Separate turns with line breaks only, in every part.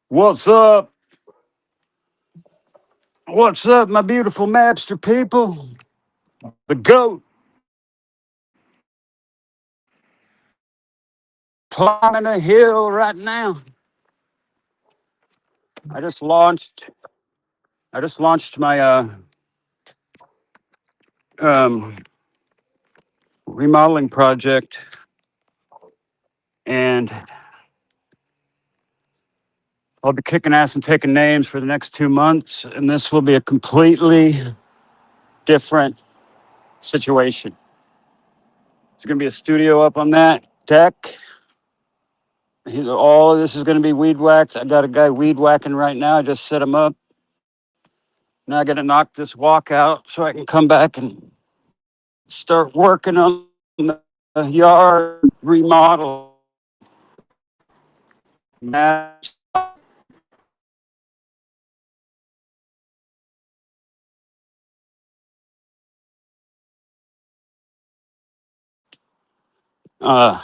What's up? What's up, my beautiful MABSTER people? The GOAT climbing a hill right now. I just launched. I just launched my um, remodeling project, and I'll be kicking ass and taking names for the next 2 months. And this will be a completely different situation. There's going to be a studio up on that deck. All of this is going to be weed whacked. I got a guy weed whacking right now. I just set him up. Now I got to knock this walk out so I can come back and start working on the yard remodel. I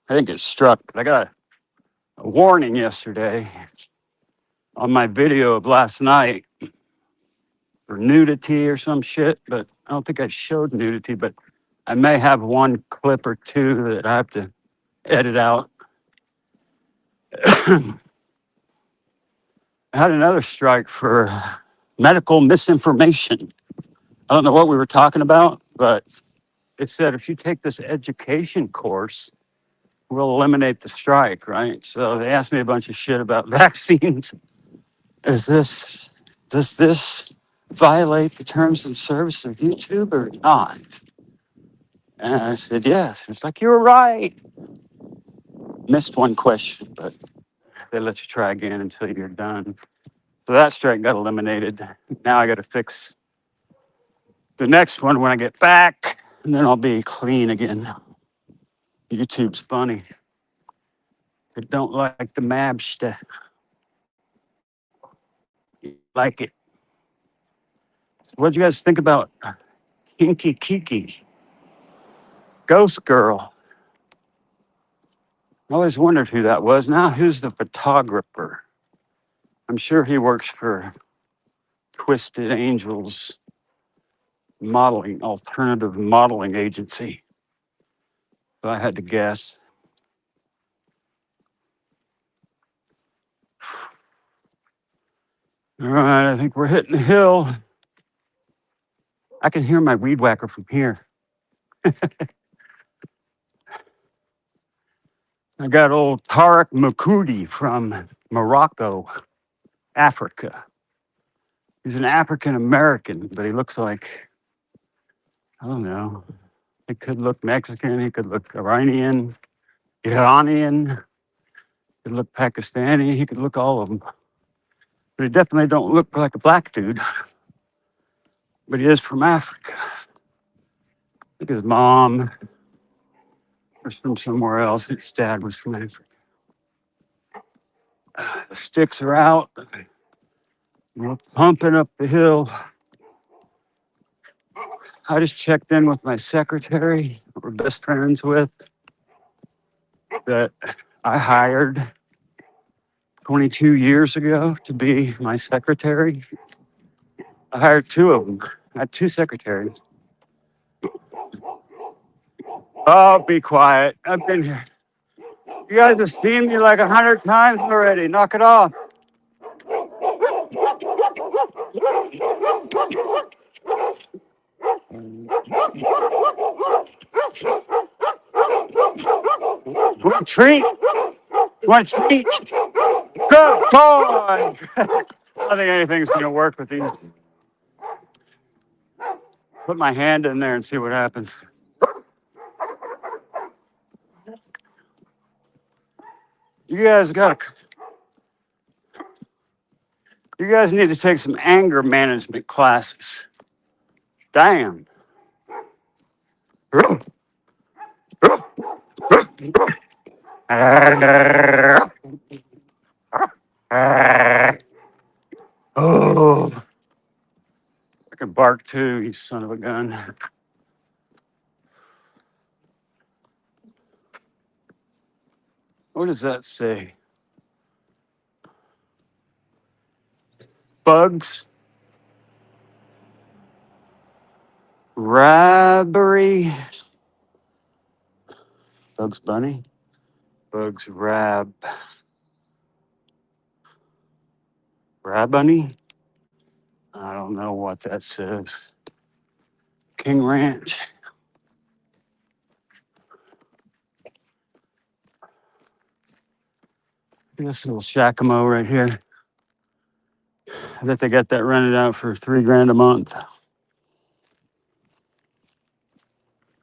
think it struck. I got a warning yesterday on my video of last night for nudity or some shit, but I don't think I showed nudity, but I may have one clip or two that I have to edit out. I had another strike for medical misinformation. I don't know what we were talking about, but it said if you take this education course, we'll eliminate the strike, right? So they asked me a bunch of shit about vaccines. Does this violate the terms and service of YouTube or not? And I said, yes. It's like, you were right. Missed one question, but they let you try again until you're done. So that strike got eliminated. Now I got to fix the next one when I get back, and then I'll be clean again. YouTube's funny. I don't like the MABSTER. Like it. What'd you guys think about Kinky Kiki? Ghost Girl. I always wondered who that was. Now, who's the photographer? I'm sure he works for Twisted Angels modeling, alternative modeling agency. If I had to guess. All right, I think we're hitting the hill. I can hear my weed whacker from here. I got old Tariq Makudi from Morocco, Africa. He's an African American, but he looks like, I don't know, he could look Mexican, he could look Iranian, he could look Pakistani, he could look all of them. But he definitely don't look like a black dude, but he is from Africa. I think his mom was from somewhere else. His dad was from Africa. The sticks are out. We're pumping up the hill. I just checked in with my secretary, we're best friends with, that I hired 22 years ago to be my secretary. I hired two of them. I had two secretaries. Oh, be quiet. I've been here. You guys have seen me like 100 times already. Knock it off. Want a treat? Want a treat? Good boy. I don't think anything's going to work with these. Put my hand in there and see what happens. You guys got to. You guys need to take some anger management classes. Damn. Oh, I can bark too, you son of a gun. What does that say? Bugs, Rabbery, Bugs Bunny, Bugs Rabunny. I don't know what that says. King Ranch. This little Shakamo right here. I bet they got that rented out for $3,000 a month.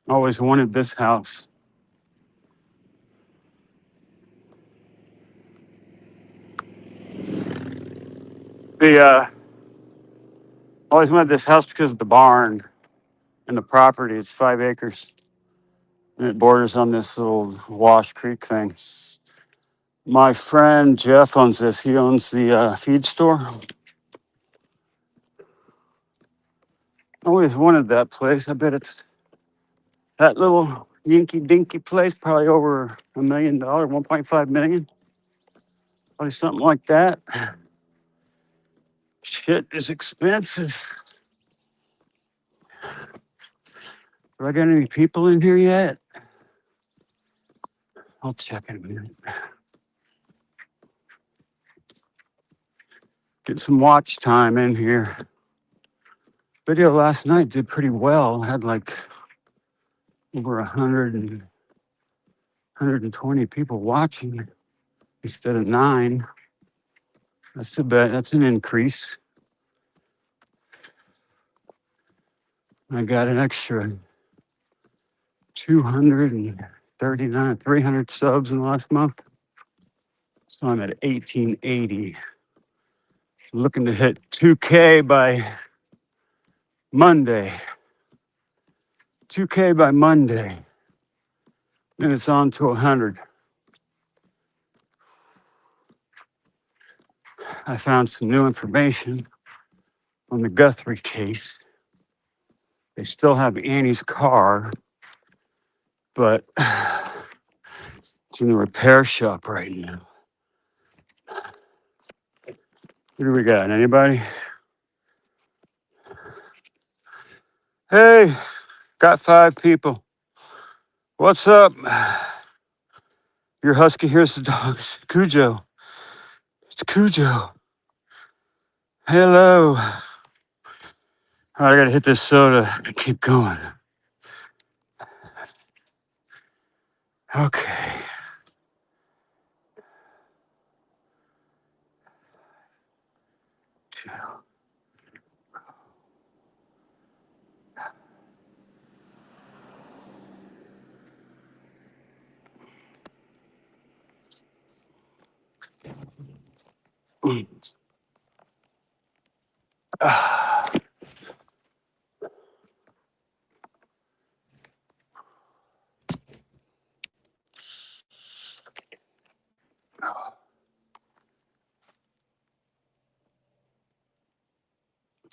Always wanted this house. Always wanted this house because of the barn and the property. It's 5 acres. And it borders on this little Wash Creek thing. My friend Jeff owns this. He owns the feed store. Always wanted that place. I bet it's that little yinky dinky place, probably over $1 million, 1.5 million. Probably something like that. Shit is expensive. Do I got any people in here yet? I'll check in a minute. Get some watch time in here. Video last night did pretty well. Had like over 120 people watching instead of 9. That's a bit. That's an increase. I got an extra 239, 300 subs in the last month. So I'm at 1880. Looking to hit 2K by Monday. 2K by Monday. Then it's on to 100. I found some new information on the Guthrie case. They still have Annie's car, but it's in the repair shop right now. What do we got? Anybody? Hey, got 5 people. What's up? Your husky, here's the dogs. Cujo. It's Cujo. Hello. All right, I gotta hit this soda and keep going. Okay.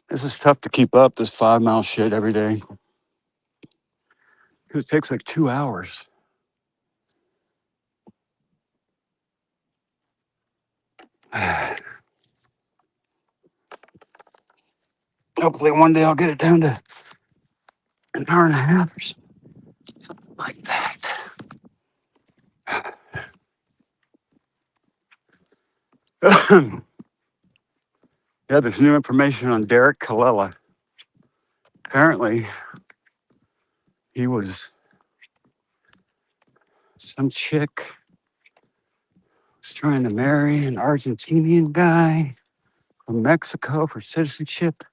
This is tough to keep up, this 5-mile shit every day. It takes like 2 hours. Hopefully one day I'll get it down to an hour and a half or something like that. Yeah, there's new information on Derek Kallela. Apparently, he was some chick was trying to marry an Argentinian guy from Mexico for citizenship.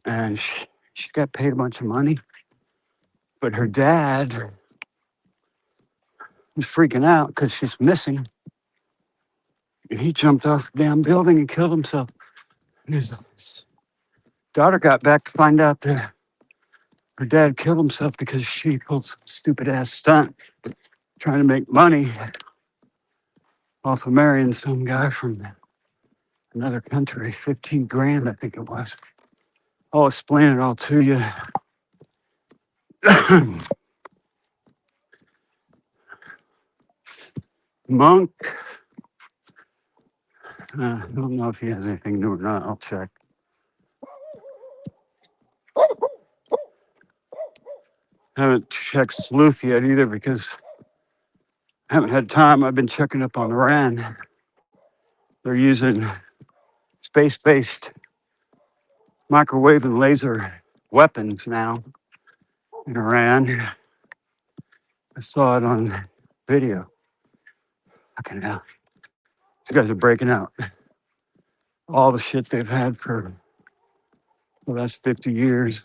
And she got paid a bunch of money. But her dad was freaking out because she's missing. And he jumped off the damn building and killed himself. And his daughter got back to find out that her dad killed himself because she pulled some stupid ass stunt trying to make money off of marrying some guy from another country. 15 grand, I think it was. I'll explain it all to you. Monk I don't know if he has anything new or not. I'll check. I haven't checked Sleuth yet either because I haven't had time. I've been checking up on Iran. They're using space-based microwave and laser weapons now in Iran. I saw it on video. Fucking hell. These guys are breaking out. All the shit they've had for the last 50 years.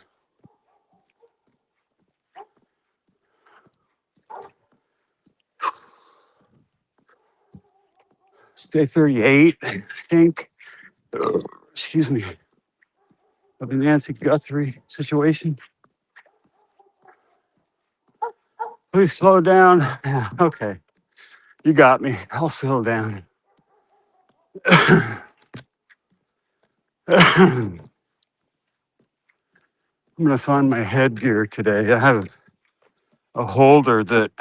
It's day 38, I think. Excuse me. Of the Nancy Guthrie situation. Please slow down. Yeah, okay. You got me. I'll slow down. I'm going to find my headgear today. I have a holder that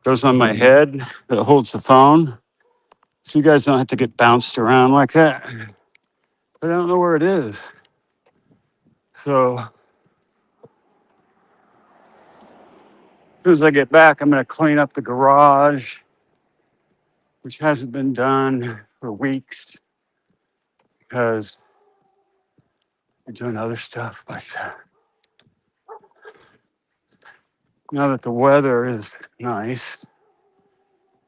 goes on my head that holds the phone. So you guys don't have to get bounced around like that. But I don't know where it is. So as soon as I get back, I'm going to clean up the garage, which hasn't been done for weeks because we're doing other stuff. But now that the weather is nice,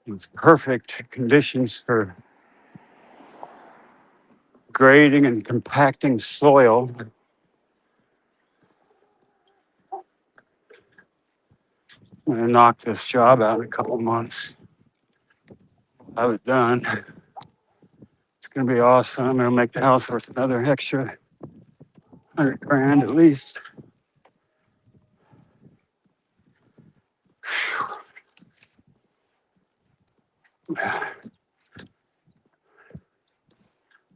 it's perfect conditions for grading and compacting soil. I'm going to knock this job out in a couple months. Have it done. It's going to be awesome. It'll make the house worth another extra 100 grand at least.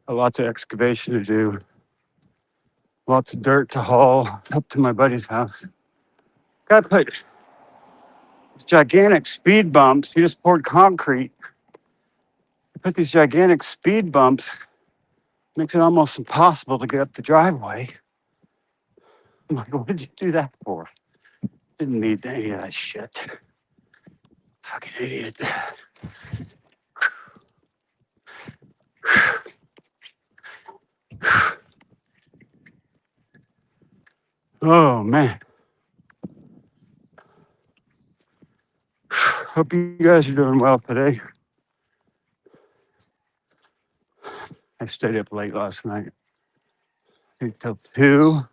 Lots of excavation to do. Lots of dirt to haul up to my buddy's house. Guy put gigantic speed bumps. He just poured concrete. He put these gigantic speed bumps. Makes it almost impossible to get up the driveway. I'm like, what did you do that for? Didn't need any of that shit. Fucking idiot. Oh, man. Hope you guys are doing well today. I stayed up late last night. I think till 2.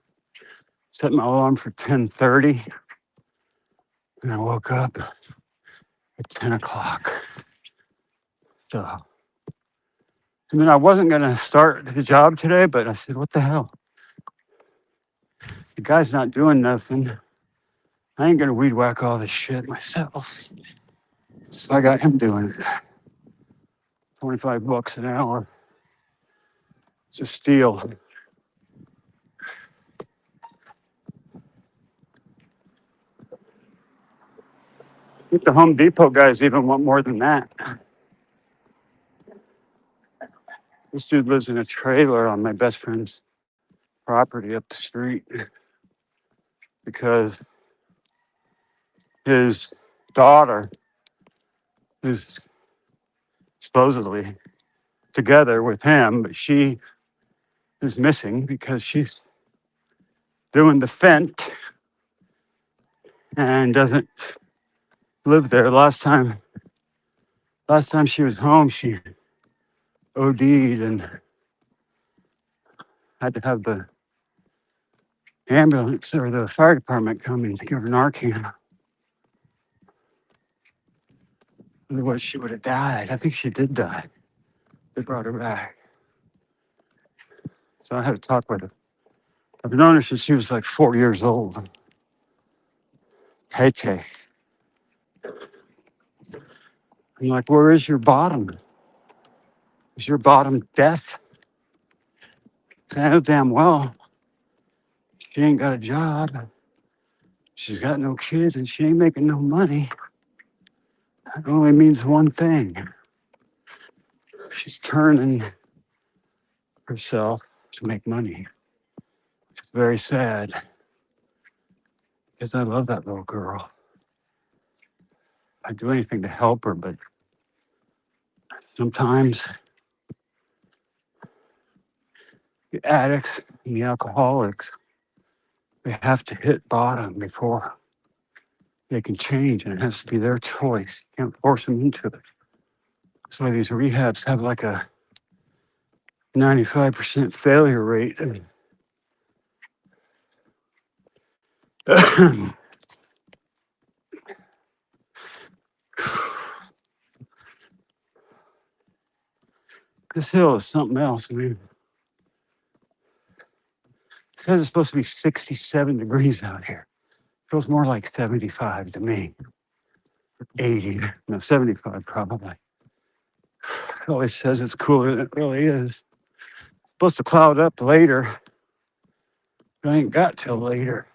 Set my alarm for 10:30. And I woke up at 10 o'clock. So, and then I wasn't going to start the job today, but I said, what the hell? The guy's not doing nothing. I ain't going to weed whack all this shit myself. So I got him doing it. $25 an hour. It's a steal. I think the Home Depot guys even want more than that. This dude lives in a trailer on my best friend's property up the street because his daughter is supposedly together with him, but she is missing because she's doing the Fent and doesn't live there. Last time she was home, she OD'd and had to have the ambulance or the fire department come and give her Narcan. Otherwise, she would have died. I think she did die. They brought her back. So I had to talk with her. I've known her since she was like 4 years old. KK. I'm like, where is your bottom? Is your bottom death? I know damn well she ain't got a job. She's got no kids and she ain't making no money. That only means one thing. she's turning herself to make money. It's very sad because I love that little girl. I'd do anything to help her, but sometimes the addicts and the alcoholics, they have to hit bottom before they can change, and it has to be their choice. You can't force them into it. That's why these rehabs have like a 95% failure rate. This hill is something else. I mean, it says it's supposed to be 67 degrees out here. Feels more like 75 to me. 80, no, 75 probably. It always says it's cooler than it really is. It's supposed to cloud up later. But I ain't got till later.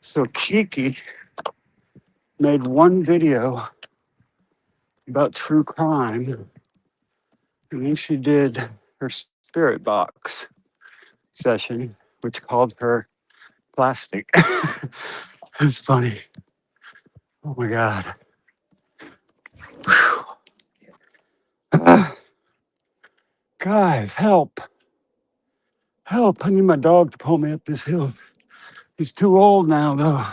So Kiki made one video about true crime, and then she did her spirit box session, which called her plastic. It's funny. Oh my God. Guys, help. Help. I need my dog to pull me up this hill. He's too old now, though.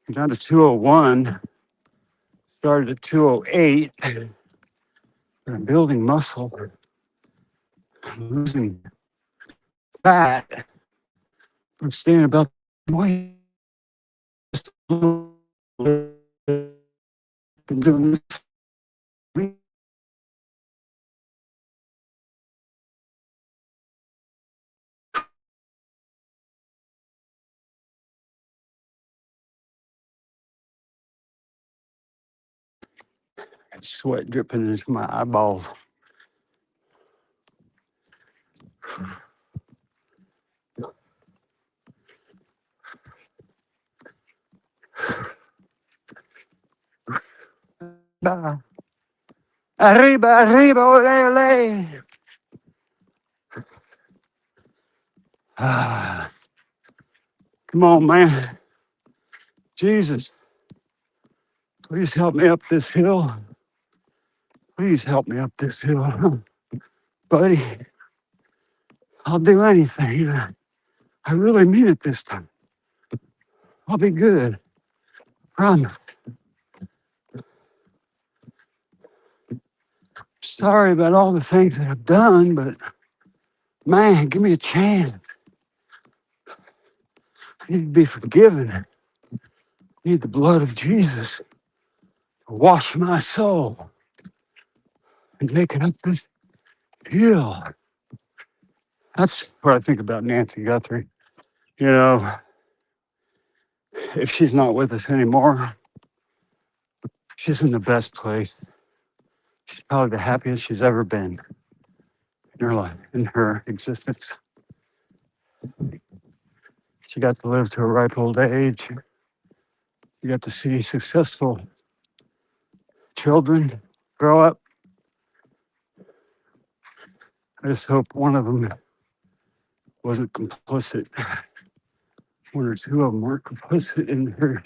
I'm down to 201. Started at 208. I'm building muscle. I'm losing fat. I'm staying about the weight. Been doing this. Sweat dripping into my eyeballs. Arriba, arriba, ole, ole. Ah, come on, man. Jesus, please help me up this hill. Please help me up this hill. Buddy, I'll do anything. I really mean it this time. I'll be good. Promise. Sorry about all the things that I've done, but man, give me a chance. I need to be forgiven. I need the blood of Jesus to wash my soul and make it up this hill. That's what I think about Nancy Guthrie. You know, if she's not with us anymore, she's in the best place. She's probably the happiest she's ever been in her life, in her existence. She got to live to a ripe old age. You got to see successful children grow up. I just hope one of them wasn't complicit. One or two of them weren't complicit in her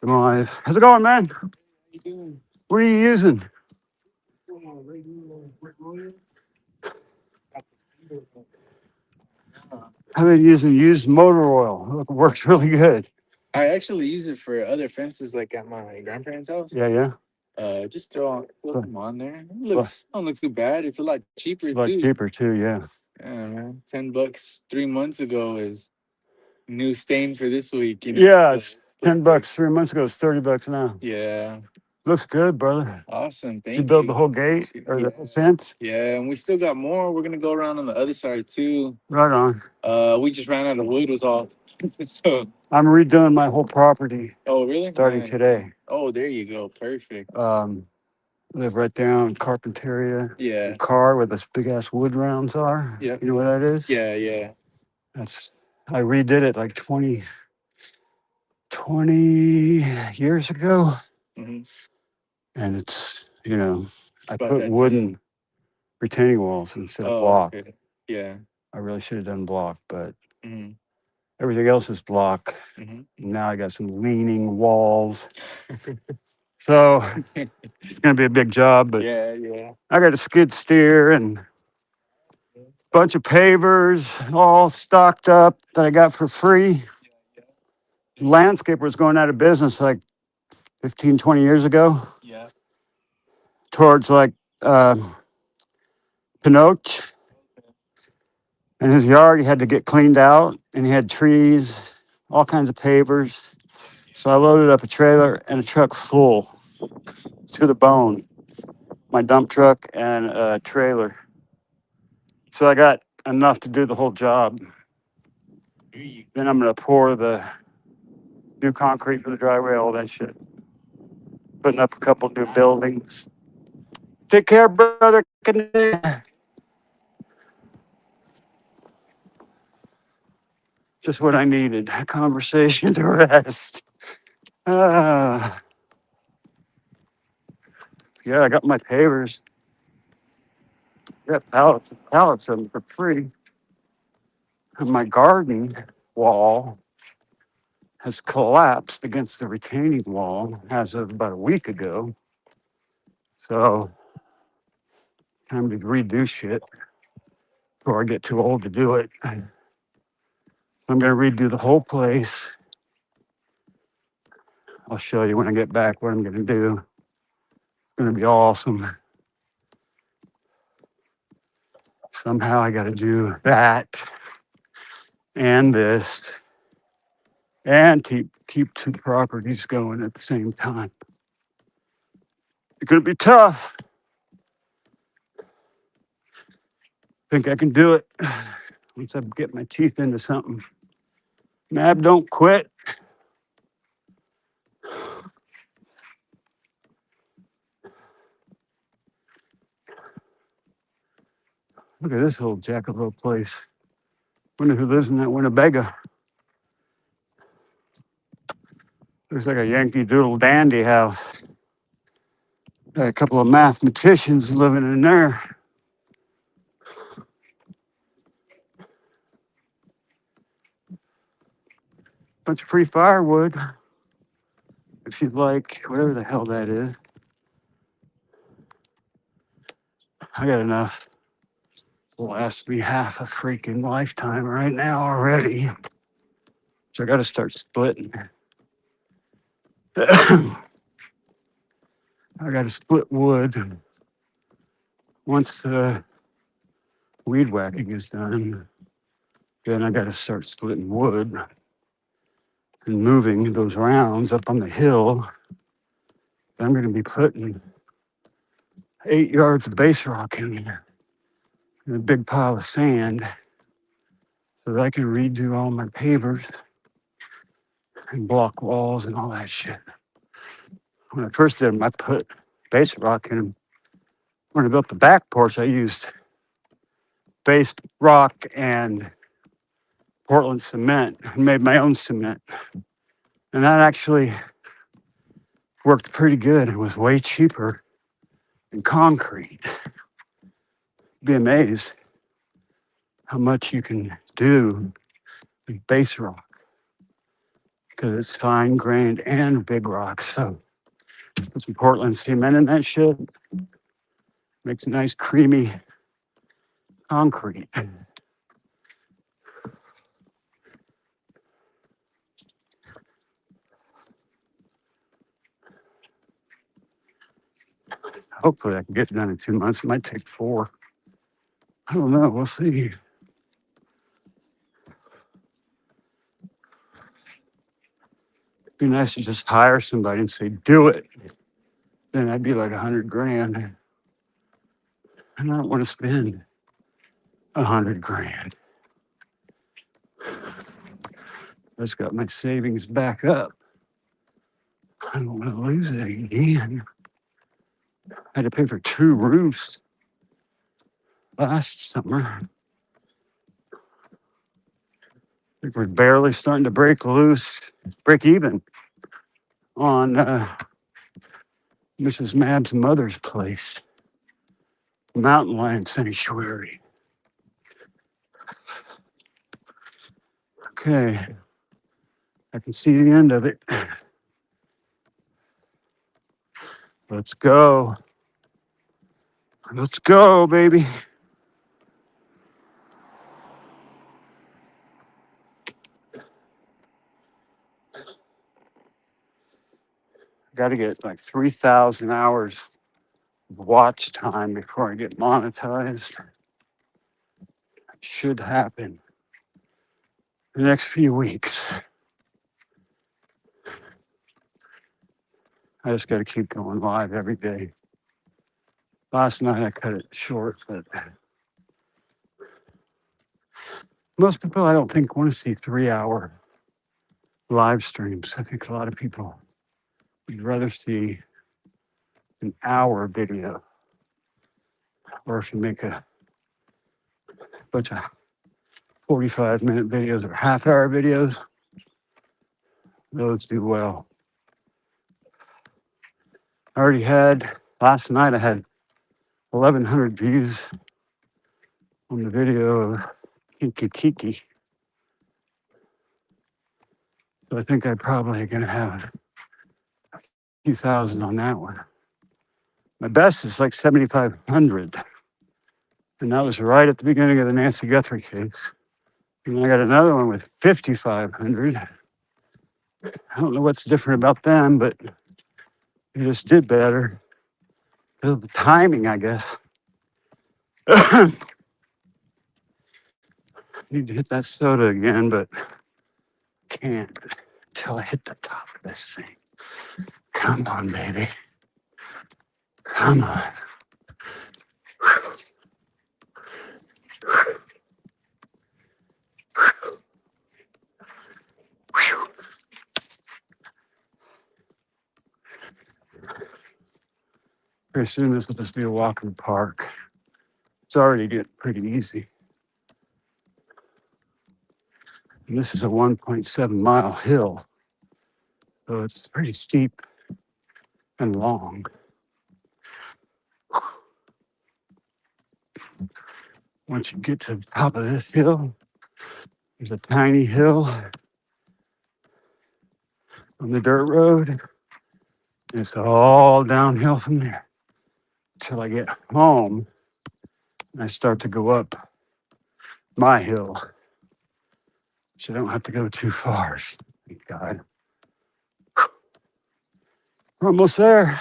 demise. How's it going, man?
How you doing?
What are you using? I've been using used motor oil. It works really good.
I actually use it for other fences, like at my grandparents' house.
Yeah.
Just throw
So-
them on there. It looks don't look too bad. It's a lot cheaper
It's a lot
too.
cheaper too, yeah.
Yeah, man. $10 3 months ago is new stain for this week.
Yeah, it's $10 3 months ago. It's $30 now.
Yeah.
Looks good, brother.
Awesome.
Did you
Thank
build the
you.
whole gate or
Yeah.
the whole fence?
Yeah, and we still got more. We're gonna go around on the other side too.
Right on.
We just ran out of wood was all. So
I'm redoing my whole property
oh really?
starting
Nice.
today.
Oh, there you go. Perfect.
Live right down Carpinteria.
Yeah.
The car where those big ass wood rounds are.
Yeah.
You know where that is?
Yeah, yeah.
That's I redid it like 20 years ago.
Mm-hmm.
And it's I
About
put
that time.
wooden retaining walls instead of
Oh,
block.
okay. Yeah.
I really should have done block, but
Mm-hmm.
everything else is block.
Mm-hmm.
Now I got some leaning walls. So it's going to be a big job, but
Yeah, yeah.
I got a skid steer and a bunch of pavers all stocked up that I got for free. Landscaper was going out of business like 15, 20 years ago
Yeah.
towards like uh, Pinoche. And his yard, he had to get cleaned out and he had trees, all kinds of pavers. So I loaded up a trailer and a truck full to the bone, my dump truck and a trailer. So I got enough to do the whole job. Then I'm going to pour the new concrete for the driveway, all that shit. Putting up a couple new buildings. Take care, brother. Just what I needed. A conversation to rest. Uh, yeah, I got my pavers. I got pallets and pallets of them for free. And my garden wall has collapsed against the retaining wall as of about a week ago. So time to redo shit before I get too old to do it. I'm gonna redo the whole place. I'll show you when I get back what I'm gonna do. It's gonna be awesome. Somehow I gotta do that and this and keep two properties going at the same time. It's gonna be tough. Think I can do it once I get my teeth into something. Mab, don't quit. Look at this little jackalope place. Wonder who lives in that Winnebago. Looks like a Yankee Doodle Dandy house. Got a couple of mathematicians living in there. Bunch of free firewood. If you'd like, whatever the hell that is. I got enough to last me half a freaking lifetime right now already. So I got to start splitting. I got to split wood once the weed whacking is done. Then I got to start splitting wood and moving those rounds up on the hill. I'm going to be putting 8 yards of base rock in there and a big pile of sand so that I can redo all my pavers and block walls and all that shit. When I first did them, I put base rock in them. When I built the back porch, I used base rock and Portland cement and made my own cement. And that actually worked pretty good. It was way cheaper than concrete. Be amazed how much you can do with base rock because it's fine grained and big rocks. So put some Portland cement in that shit, makes a nice creamy concrete. Hopefully I can get it done in 2 months. It might take 4. I don't know. We'll see. It'd be nice to just hire somebody and say, do it. then I'd be like 100 grand. And I don't want to spend 100 grand. I just got my savings back up. I don't want to lose it again. I had to pay for 2 roofs last summer. I think we're barely starting to break even on Mrs. Mab's mother's place, Mountain Lion Sanctuary. Okay, I can see the end of it. Let's go. Let's go, baby. Got to get like 3,000 hours of watch time before I get monetized. It should happen the next few weeks. I just got to keep going live every day. Last night I cut it short, but most people I don't think want to see 3 hour live streams. I think a lot of people would rather see an hour video, or if you make a bunch of 45-minute videos or half-hour videos, those do well. I already had, last night I had 1,100 views on the video of Kiki Kiki. So I think I'm probably going to have a few thousand on that one. My best is like 7,500. And that was right at the beginning of the Nancy Guthrie case. And then I got another one with 5,500. I don't know what's different about them, but they just did better because of the timing, I guess. Need to hit that soda again, but can't until I hit the top of this thing. Come on, baby. Come on. Pretty soon this will just be a walk in the park. It's already getting pretty easy. And this is a 1.7 mile hill, so it's pretty steep and long. Once you get to the top of this hill, there's a tiny hill on the dirt road. And it's all downhill from there until I get home and I start to go up my hill. So I don't have to go too far. Thank God. We're almost there.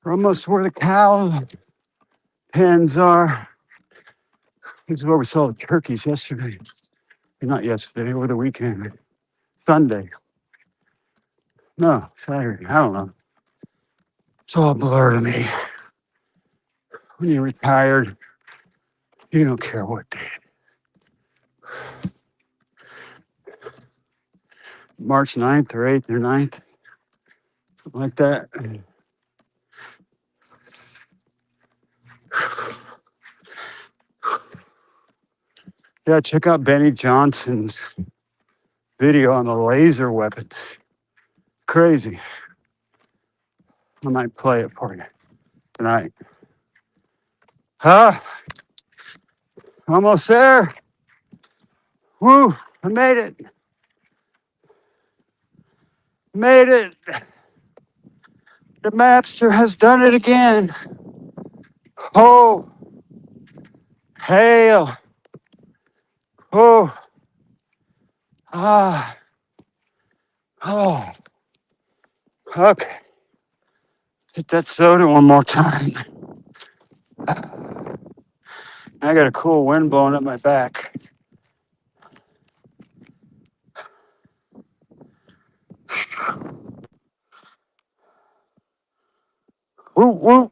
We're almost where the cow pens are. This is where we saw the turkeys yesterday. Not yesterday, over the weekend. Sunday. No, Saturday. I don't know. It's all a blur to me. When you're retired, you don't care what day. March 9th or 8th or 9th. Something like that. Yeah, check out Benny Johnson's video on the laser weapons. Crazy. I might play it for you tonight. Almost there. Woo, I made it. Made it. The MABSTER has done it again. Oh, hail. Oh, ah, oh. Okay. Hit that soda one more time. I got a cool wind blowing up my back. Woo woo.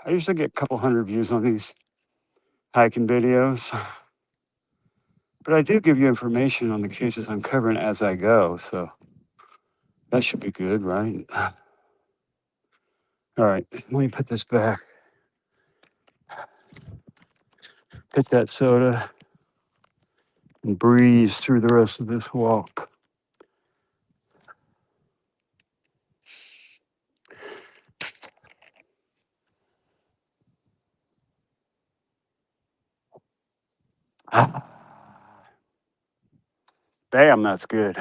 I usually get a couple hundred views on these hiking videos, but I do give you information on the cases I'm covering as I go, so that should be good, right? All right, let me put this back. Get that soda and breeze through the rest of this walk. Ah, damn, that's good.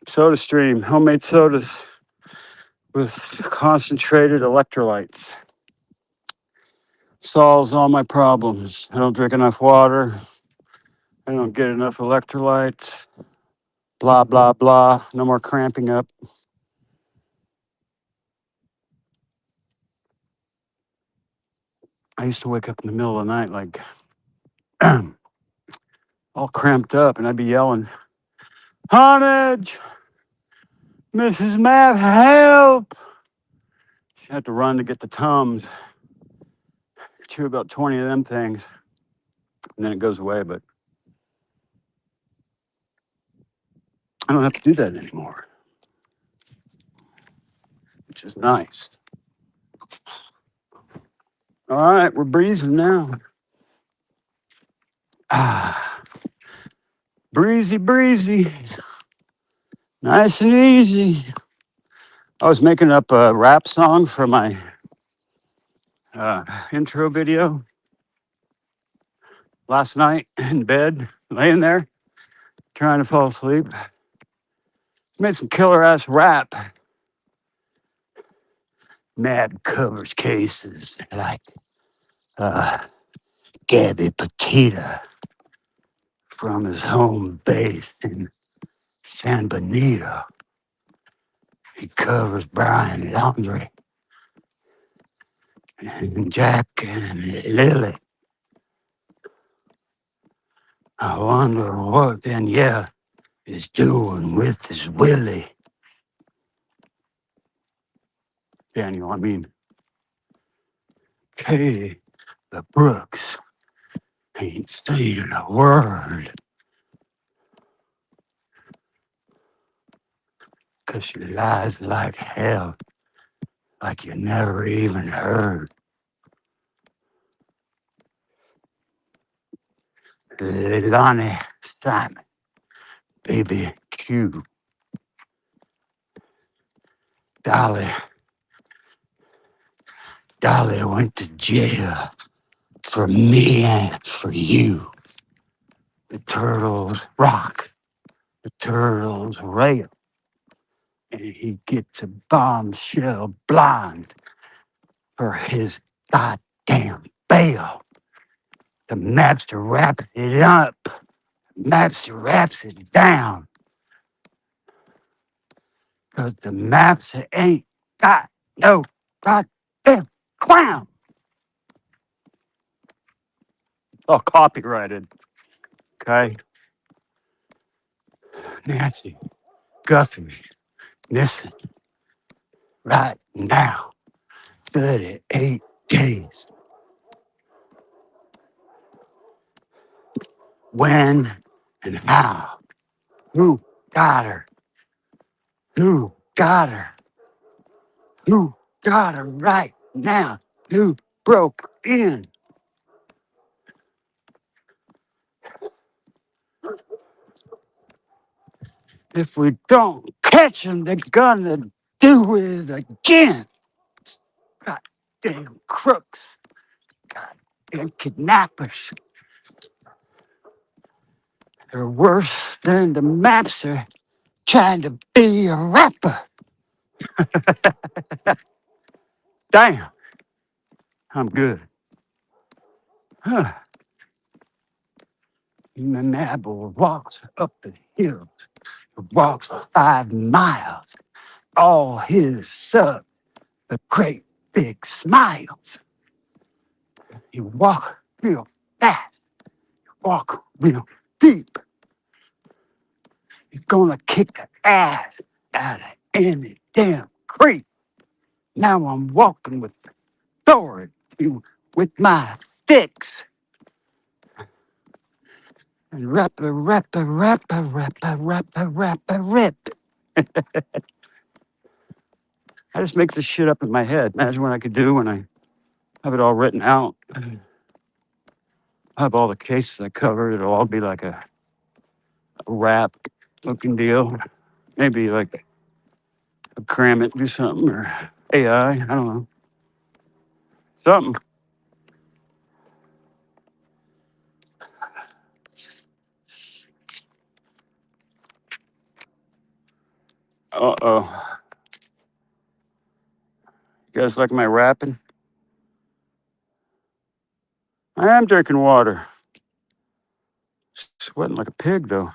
Soda stream, homemade sodas with concentrated electrolytes. Solves all my problems. I don't drink enough water. I don't get enough electrolytes. Blah, blah, blah. No more cramping up. I used to wake up in the middle of the night like all cramped up, and I'd be yelling, Honage, Mrs. Matt, help! She had to run to get the Tums. Chew about 20 of them things, and then it goes away, but I don't have to do that anymore, which is nice. All right, we're breezing now. Ah, breezy, breezy. Nice and easy. I was making up a rap song for my intro video last night in bed, laying there, trying to fall asleep. Made some killer ass rap. Mad covers cases like uh, Gabby Petita from his home base in San Benito. He covers Brian Laundrie and Jack and Lily. I wonder what Danielle is doing with his Willie. Daniel, I mean, Katie the Brooks ain't saying a word. 'Cause she lies like hell, like you never even heard. Lonnie Simon, baby Q, Dolly. Dolly went to jail for me and for you. The turtles rock, the turtles rail, and he gets a bombshell blonde for his goddamn bail. The MABSTER wraps it up, MABSTER wraps it down, 'cause the MABSTER ain't got no goddamn clown. Oh, copyrighted. Okay. Nancy Guthrie, listen, right now, 38 days. When and how? Who got her? Who got her? Who got her right now? Who broke in? If we don't catch them, they're gonna do it again. Goddamn crooks. Goddamn kidnappers. They're worse than the MAPSer trying to be a rapper. Damn, I'm good. Huh. Mabel walks up the hill, walks 5 miles, all his sub, the great big smiles. He walk real fast, walk real deep. He's gonna kick the ass out of any damn creek. Now I'm walking with authority with my sticks. And rip. I just make this shit up in my head. Imagine what I could do when I have it all written out. I have all the cases I covered. It'll all be like a rap looking deal. Maybe like cram it, do something, or AI. I don't know. Something. Uh-oh. You guys like my rapping? I am drinking water. Sweating like a pig, though.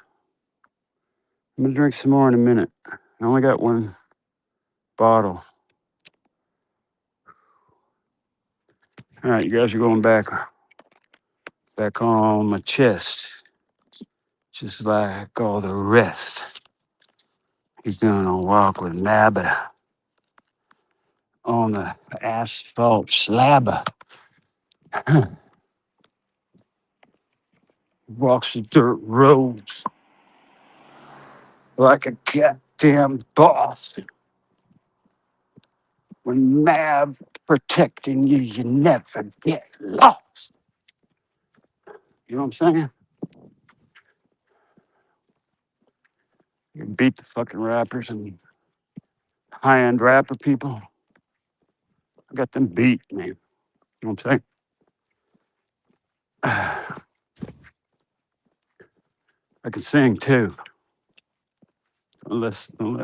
I'm going to drink some more in a minute. I only got one bottle. All right, you guys are going back on my chest, just like all the rest. He's doing a walk with Nabba on the asphalt slab. Walks the dirt roads like a goddamn boss. When Mav protecting you, you never get lost. You know what I'm saying? You beat the fucking rappers and high-end rapper people. I got them beat, man. You know what I'm saying? I can sing too. Don't let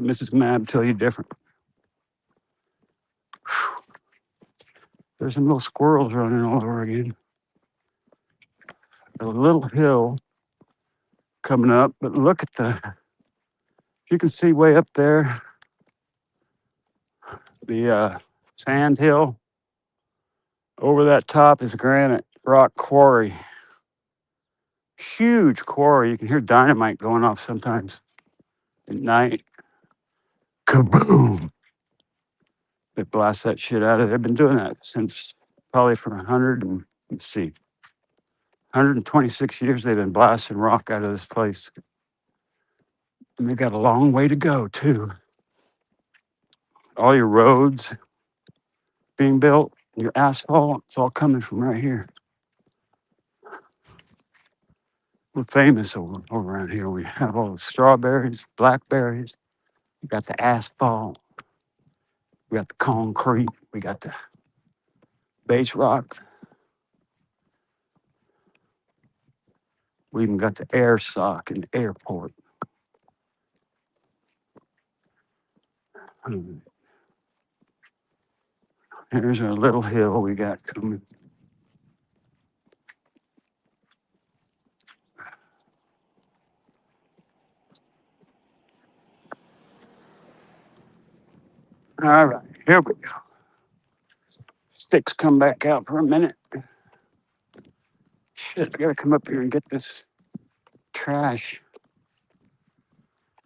Mrs. Mab tell you different. There's some little squirrels running all over again. A little hill coming up, but look at you can see way up there, the sand hill. Over that top is a granite rock quarry. Huge quarry. You can hear dynamite going off sometimes at night. Kaboom! They blast that shit out of there. They've been doing that since probably for 126 years they've been blasting rock out of this place. And they got a long way to go, too. All your roads being built, your asphalt, it's all coming from right here. We're famous over around here. We have all the strawberries, blackberries. We got the asphalt. We got the concrete. We got the base rock. We even got the air sock in the airport. Here's our little hill we got coming. All right, here we go. Sticks come back out for a minute. Shit, I gotta come up here and get this trash.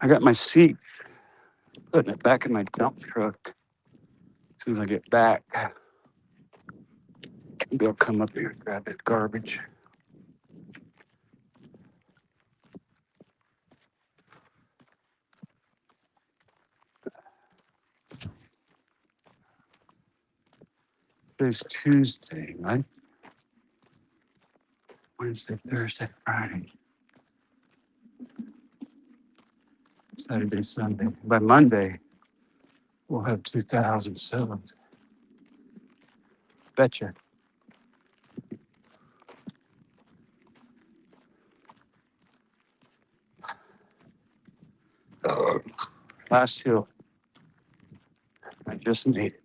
I got my seat, putting it back in my dump truck. As soon as I get back, maybe I'll come up here and grab that garbage. Today's Tuesday, right? Wednesday, Thursday, Friday, Saturday, Sunday. By Monday, we'll have 2,000 subs. Betcha. Last hill. I just made it.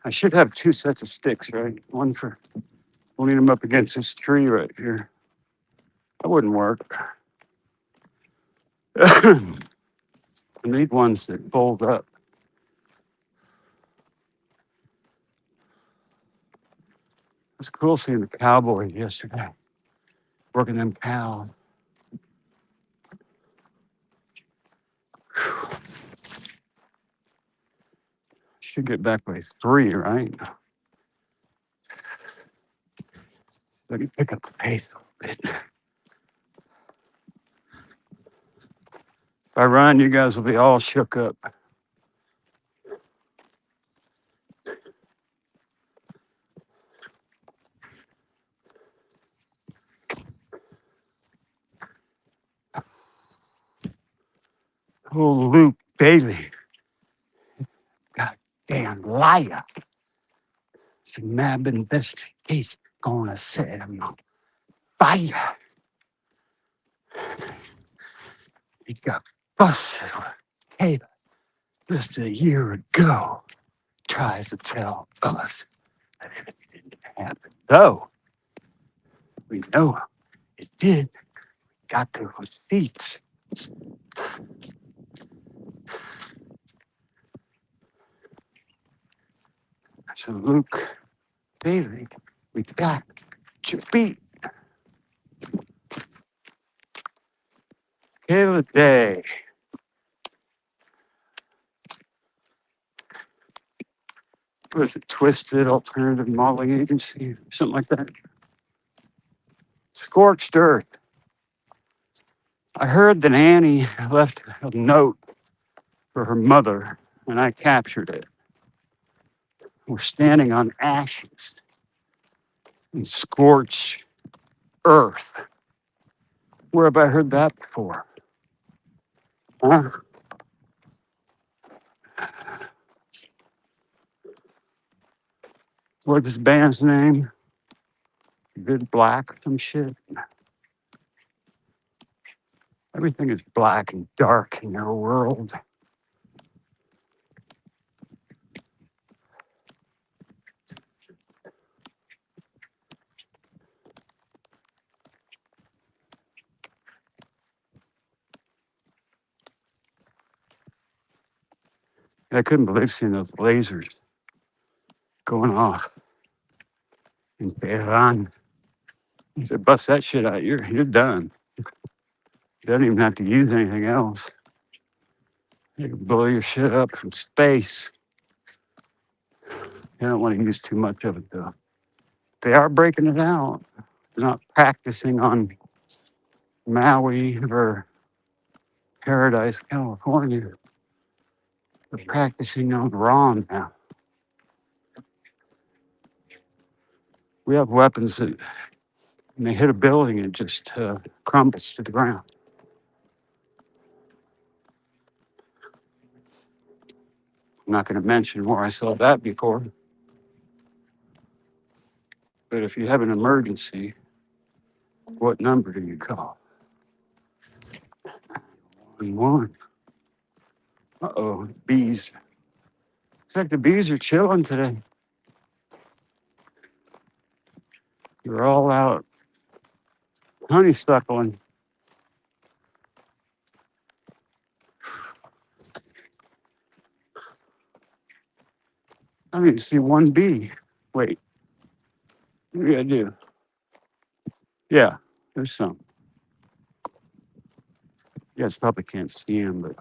I should have two sets of sticks, right? One for holding them up against this tree right here. That wouldn't work. I need ones that fold up. It was cool seeing the cowboys yesterday, working them cows. Should get back by 3, right? Let me pick up the pace a little bit. If I run, you guys will be all shook up. Oh, Luke Bailey. Goddamn liar. It's a MAB investigation gonna set him on fire. He got busted with a tater just a year ago. Tries to tell us that it didn't happen. Though we know it did. Got the receipts. So Luke Bailey, we got you beat. Kill a day. Was it Twisted Alternative Modeling Agency? Something like that. Scorched Earth. I heard that Annie left a note for her mother, and I captured it. We're standing on ashes and scorched earth. Where have I heard that before? Huh? What's this band's name? Good Black or some shit? Everything is black and dark in your world. I couldn't believe seeing those lasers going off in Tehran. He said, bust that shit out, you're done. You don't even have to use anything else. You can blow your shit up from space. You don't want to use too much of it though. They are breaking it out. They're not practicing on Maui or Paradise, California. They're practicing on Ron now. We have weapons that when they hit a building, it just crumbles to the ground. I'm not going to mention where I saw that before. But if you have an emergency, what number do you call? 111. Uh-oh, bees. Looks like the bees are chilling today. They're all out honeysuckling. I didn't see one bee. Wait, what do I do? Yeah, there's some. You guys probably can't see them, but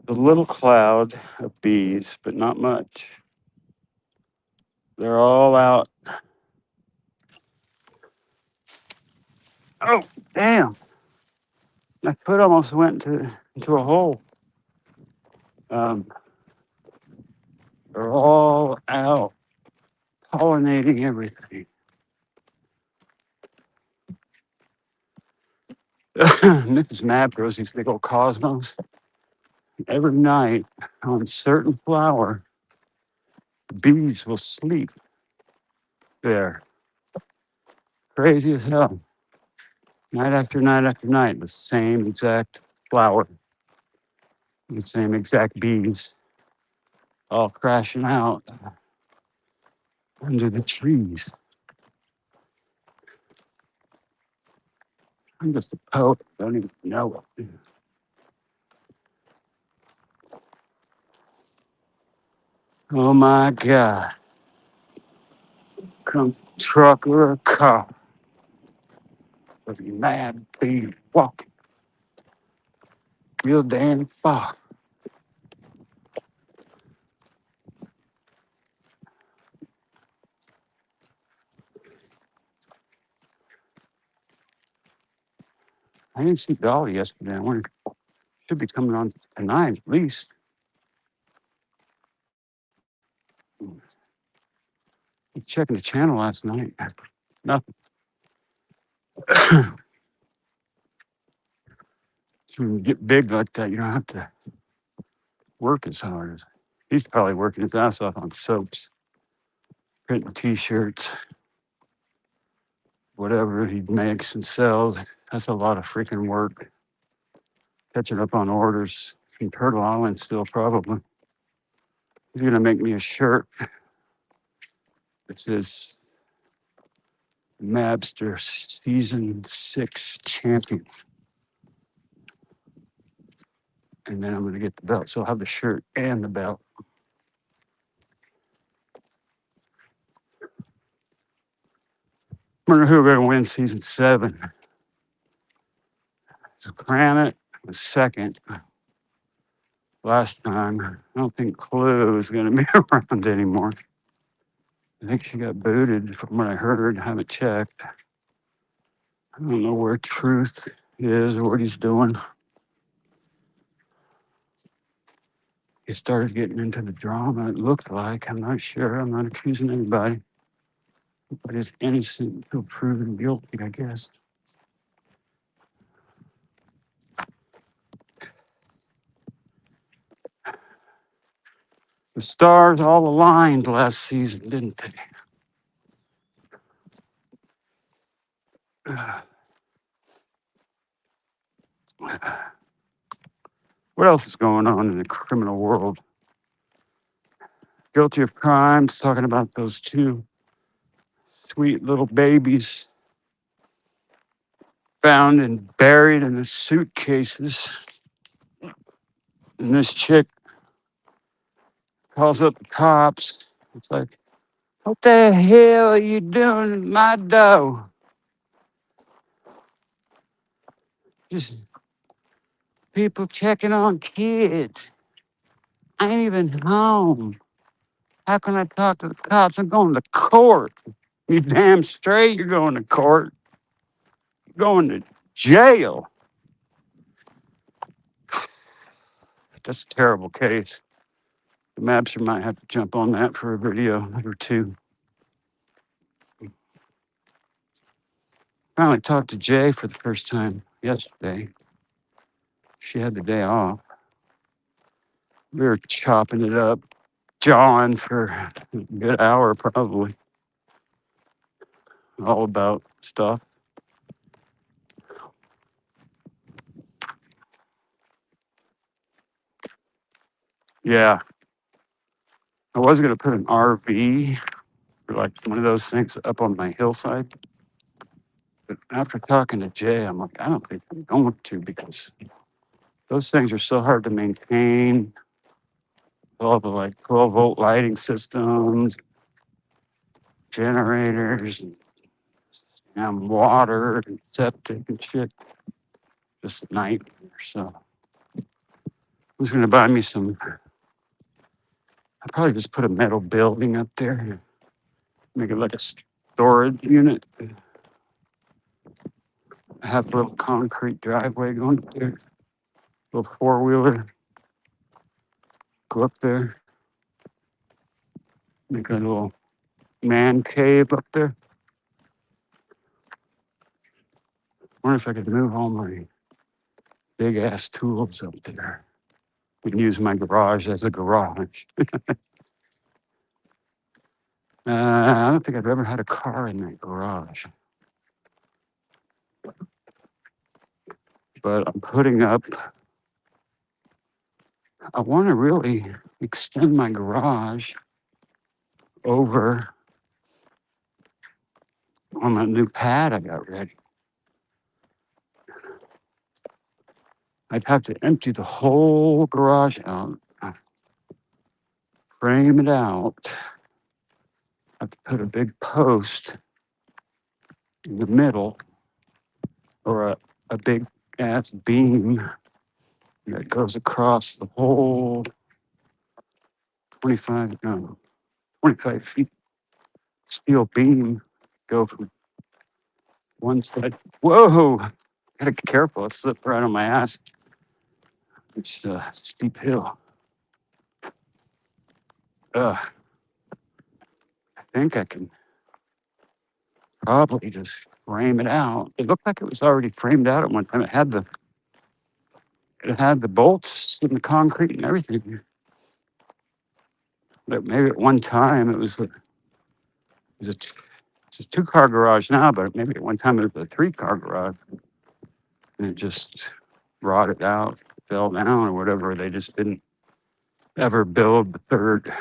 a little cloud of bees, but not much. They're all out. Oh, damn. My foot almost went into a hole. Um, they're all out pollinating everything. Mrs. Mab grows these big old cosmos. Every night on certain flower, the bees will sleep there. Crazy as hell. Night after night after night, the same exact flower, the same exact bees, all crashing out under the trees. I'm just a poet, don't even know it. Oh my God. Come truck or a car, but you mad be walking real damn far. I didn't see Dolly yesterday. I wonder, should be coming on tonight at least. I checking the channel last night. Nothing. So when you get big like that, you don't have to work as hard as he's probably working his ass off on soaps, printing t-shirts, whatever he makes and sells. That's a lot of freaking work. Catching up on orders from Turtle Island still probably. He's gonna make me a shirt that says MABSTER Season 6 Champion. And then I'm gonna get the belt. So I'll have the shirt and the belt. I wonder who we're gonna win season 7. So Granite was second last time. I don't think Clue is gonna be around anymore. I think she got booted from what I heard. I haven't checked. I don't know where Truth is or what he's doing. He started getting into the drama, it looked like. I'm not sure. I'm not accusing anybody. But he's innocent until proven guilty, I guess. The stars all aligned last season, didn't they? What else is going on in the criminal world? Guilty of crimes, talking about those two sweet little babies found and buried in the suitcases. And this chick calls up the cops. It's like, what the hell are you doing in my dough? Just people checking on kids. I ain't even home. How can I talk to the cops? I'm going to court. You damn straight you're going to court. You're going to jail. That's a terrible case. The MABSTER might have to jump on that for a video or two. Finally talked to Jay for the first time yesterday. She had the day off. We were chopping it up, jawing for a good hour probably. All about stuff. Yeah. I was gonna put an RV or like one of those things up on my hillside. But after talking to Jay, I'm like, I don't think I'm going to because those things are so hard to maintain. All the like 12-volt lighting systems, generators, and water and septic and shit. Just a nightmare. So I was gonna buy me some. I'd probably just put a metal building up there, make it like a storage unit. Have a little concrete driveway going up there, little 4-wheeler, go up there, make a little man cave up there. Wonder if I could move all my big ass tools up there. We can use my garage as a garage. I don't think I've ever had a car in that garage. But I'm putting up, I want to really extend my garage over on that new pad I got ready. I'd have to empty the whole garage out, frame it out. Have to put a big post in the middle, or a big ass beam that goes across the whole 25, no, 25 feet steel beam, go from one side. Whoa! Gotta be careful. I slip right on my ass. It's a steep hill. I think I can probably just frame it out. It looked like it was already framed out at one time. It had the bolts and the concrete and everything. But maybe at one time it's a 2-car garage now, but maybe at one time it was a 3-car garage, and it just rotted out, fell down or whatever. They just didn't ever build the third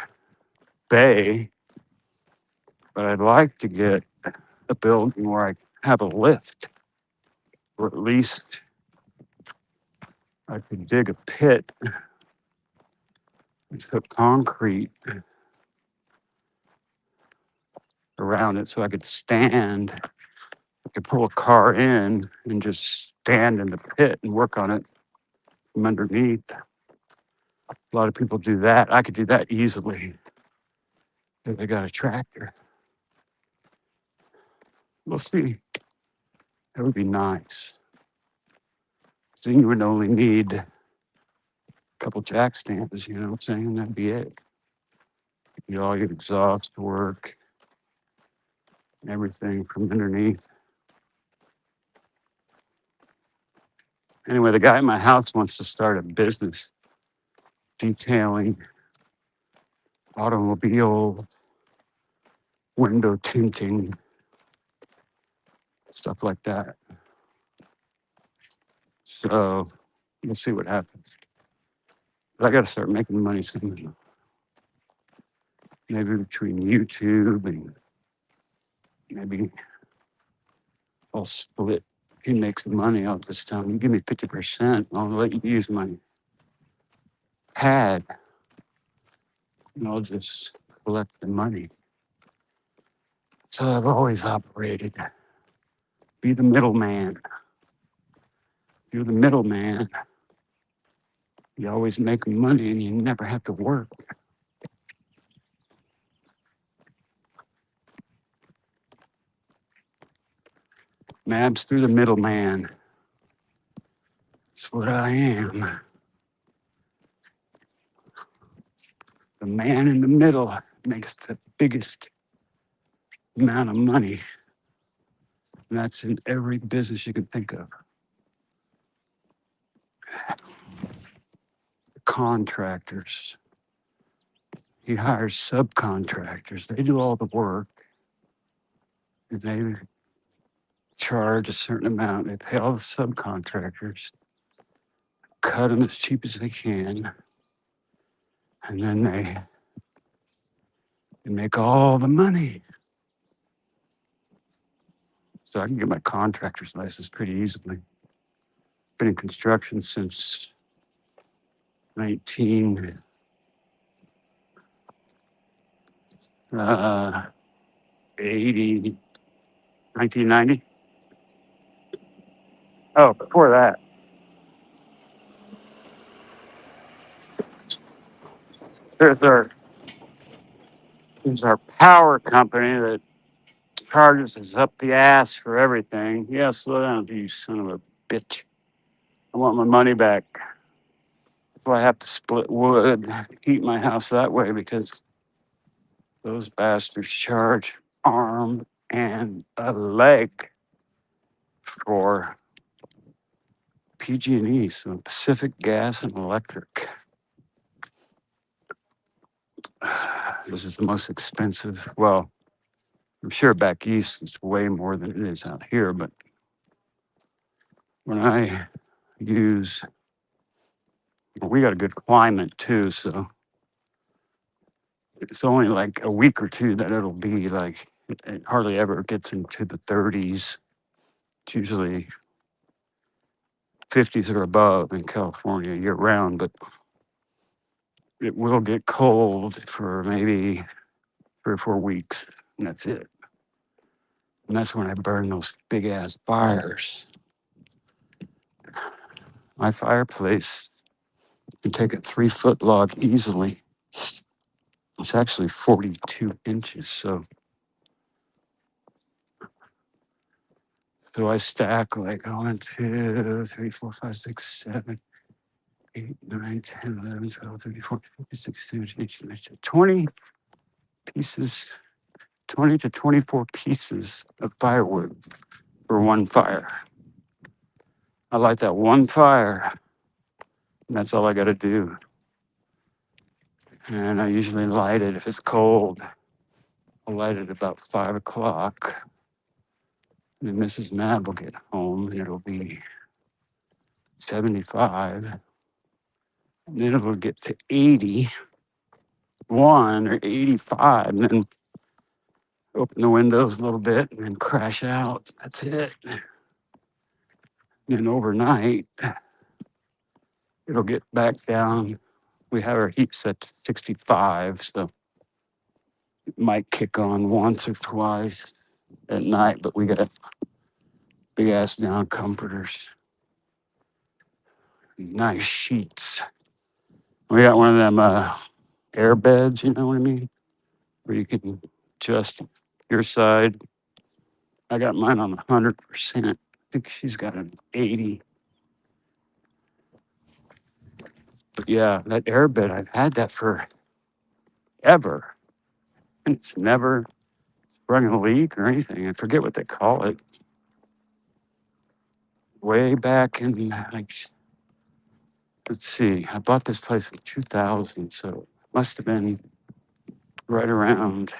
bay. But I'd like to get a building where I have a lift, or at least I could dig a pit and put concrete around it so I could stand. I could pull a car in and just stand in the pit and work on it from underneath. A lot of people do that. I could do that easily if I got a tractor. We'll see. That would be nice. So you would only need a couple jack stands, you know what I'm saying? That'd be it. You do all your exhaust work and everything from underneath. Anyway, the guy at my house wants to start a business detailing automobile window tinting, stuff like that. So we'll see what happens. But I got to start making money soon. Maybe between YouTube and maybe I'll split. If he makes money, I'll just tell him, you give me 50%. I'll let you use my pad, and I'll just collect the money. So I've always operated. Be the middleman. You're the middleman. You always make money and you never have to work. MABSTER the middleman. That's what I am. The man in the middle makes the biggest amount of money. And that's in every business you can think of. Contractors. He hires subcontractors. They do all the work. And they charge a certain amount. They pay all the subcontractors, cut them as cheap as they can. And then they make all the money. So I can get my contractor's license pretty easily. Been in construction since 1990. 1990. Oh, before that, there's our there's our power company that charges us up the ass for everything. Yeah, slow down, you son of a bitch. I want my money back. So I have to split wood, heat my house that way because those bastards charge arm and a leg for PG&E, so Pacific Gas and Electric. This is the most expensive. Well, I'm sure back east it's way more than it is out here, but when I use, well, we got a good climate too, so it's only like a week or two that it'll be like, it hardly ever gets into the 30s. It's usually 50s or above in California year round, but it will get cold for maybe 3 or 4 weeks. and that's it. And that's when I burn those big ass fires. My fireplace can take a 3-foot log easily. It's actually 42 inches. So I stack like 1, 2, 3, 4, 5, 6, 7, 8, 9, 10, 11, 12, 13, 14, 15, 16, 17, 18, 19, 20 pieces, 20 to 24 pieces of firewood for one fire. I light that one fire, and that's all I got to do. And I usually light it if it's cold. I'll light it about 5 o'clock. And then Mrs. Mab will get home, and it'll be 75. And then it'll get to 81 or 85, and then open the windows a little bit and then crash out. That's it. And overnight, it'll get back down. We have our heat set to 65, so it might kick on once or twice at night, but we got big ass down comforters, nice sheets. We got one of them air beds, you know what I mean? Where you can adjust your side. I got mine on 100%. I think she's got an 80. But yeah, that air bed, I've had that forever. And it's never sprung a leak or anything. I forget what they call it. Way back in, like, let's see, I bought this place in 2000, so it must have been right around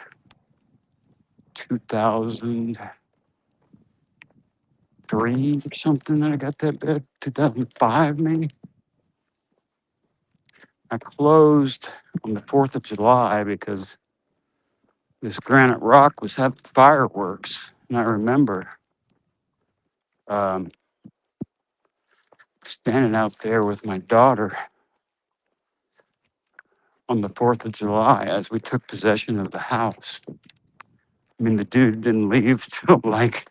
2003 or something that I got that bed. 2005 maybe. I closed on the 4th of July because this Granite Rock was having fireworks. And I remember standing out there with my daughter on the 4th of July as we took possession of the house. I mean, the dude didn't leave till like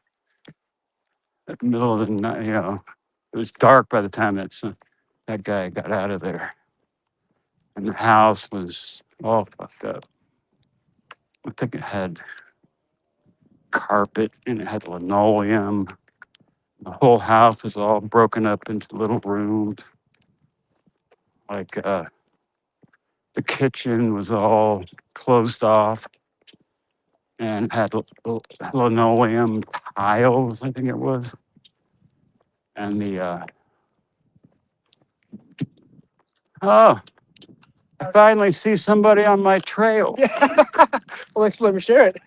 the middle of the night, you know. It was dark by the time that guy got out of there. And the house was all fucked up. I think it had carpet and it had linoleum. The whole house was all broken up into little rooms. Like the kitchen was all closed off and had linoleum tiles, I think it was. And oh, I finally see somebody on my trail.
Yeah. Well, let me share it.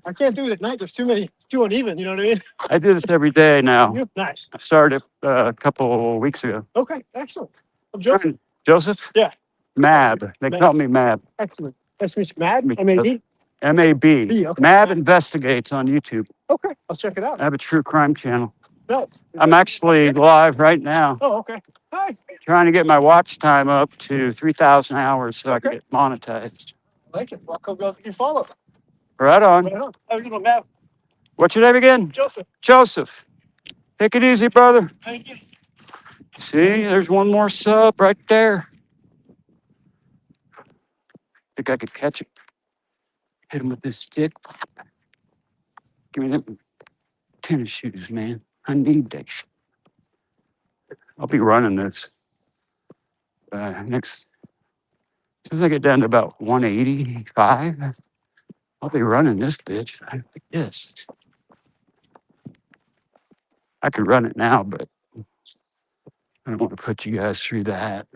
I can't do it at night. There's too many. It's too uneven. You know what I mean?
I do this every day now.
Nice.
I started a couple of weeks ago.
Okay. Excellent. I'm Joseph.
Joseph?
Yeah.
Mab. They call me Mab.
Excellent. Nice to meet you. Mab? M-A-B?
M-A-B.
Okay.
Mab Investigates on YouTube.
Okay. I'll check it out.
I have a true crime channel.
No.
I'm actually live right now.
Oh, okay. Hi.
Trying to get my watch time up to 3,000 hours so I can get monetized.
I like it. Welcome. You follow.
Right on.
Right on. Have a good one, Mab.
What's your name again?
Joseph.
Joseph. Take it easy, brother.
Thank you.
See, there's one more sub right there. Think I could catch him. Hit him with this stick. Give me them tennis shoes, man. I need that shit. I'll be running this next. As soon as I get down to about 185, I'll be running this bitch like this. I could run it now, but I don't want to put you guys through that.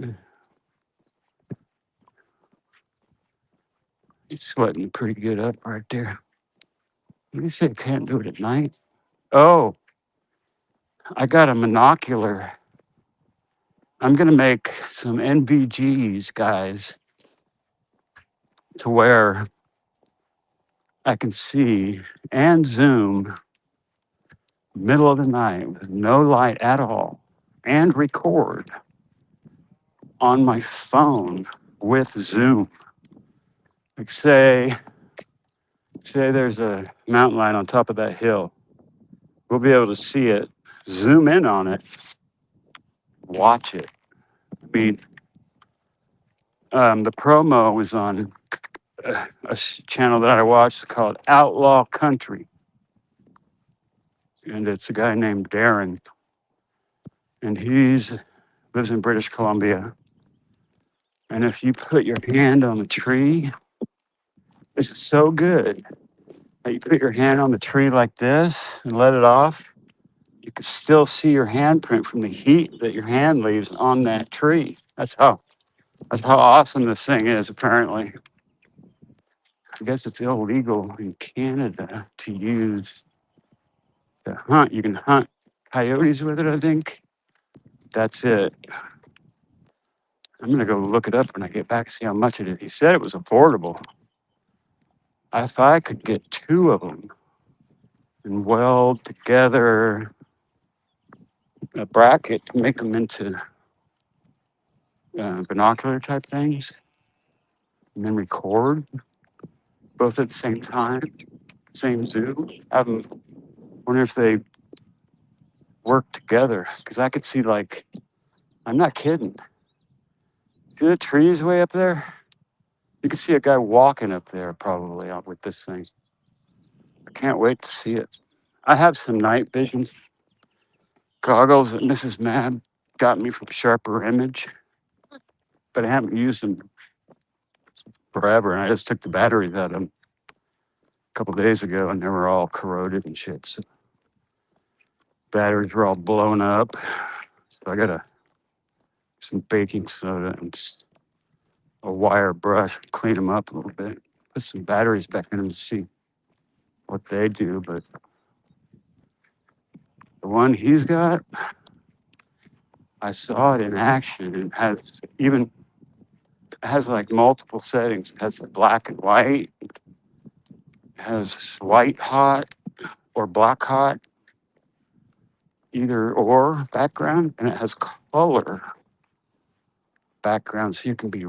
It's sweating pretty good up right there. Let me say I can't do it at night. Oh, I got a monocular. I'm going to make some NVGs, guys, to where I can see and zoom middle of the night with no light at all and record on my phone with Zoom. Like say say there's a mountain lion on top of that hill. We'll be able to see it, zoom in on it, watch it. I mean, the promo was on channel that I watched called Outlaw Country. And it's a guy named Darren. And he's lives in British Columbia. And if you put your hand on the tree, this is so good that you put your hand on the tree like this and let it off, you can still see your handprint from the heat that your hand leaves on that tree. That's how awesome this thing is, apparently. I guess it's illegal in Canada to hunt. You can hunt coyotes with it, I think. That's it. I'm gonna go look it up when I get back, see how much it is. He said it was affordable. If I could get two of them and weld together a bracket to make them into binocular type things, and then record both at the same time, same zoom. Wonder if they work together, because I could see, like, I'm not kidding. See the trees way up there? You could see a guy walking up there probably with this thing. I can't wait to see it. I have some night vision goggles that Mrs. Mab got me from Sharper Image, but I haven't used them forever. And I just took the batteries out of them a couple days ago, and they were all corroded and shit. So batteries were all blown up. So I got some baking soda and a wire brush, clean them up a little bit, put some batteries back in them to see what they do. But the one he's got, I saw it in action and has like multiple settings. It has the black and white, it has white hot or black hot, either or background, and it has color background. So you can be,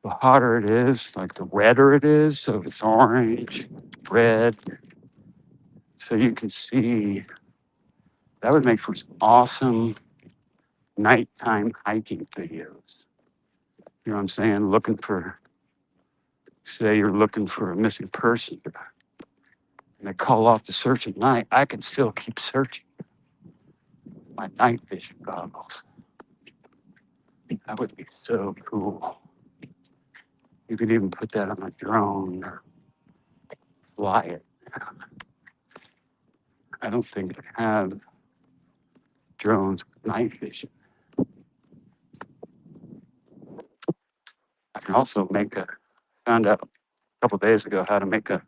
the hotter it is, like the redder it is. So if it's orange, red, so you can see, that would make for some awesome nighttime hiking videos. You know what I'm saying? Say you're looking for a missing person, and they call off the search at night, I can still keep searching with my night vision goggles. That would be so cool. You could even put that on a drone or fly it. I don't think they have drones with night vision. I can also found out a couple days ago how to make a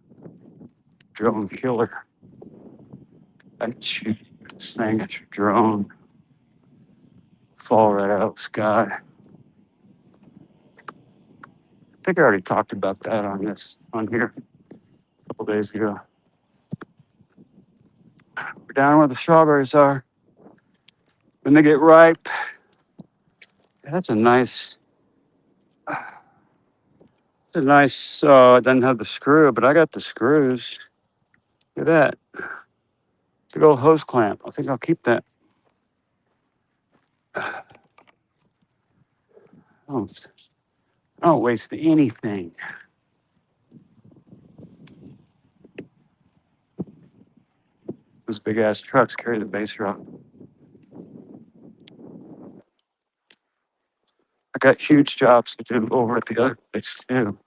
drone killer. I can shoot this thing at your drone, fall right out of the sky. I think I already talked about that on here a couple days ago. We're down where the strawberries are. When they get ripe, that's a nice, it doesn't have the screw, but I got the screws. Look at that. Big old hose clamp. I think I'll keep that. I don't waste anything. Those big ass trucks carry the base rock. I got huge jobs to do over at the other place too.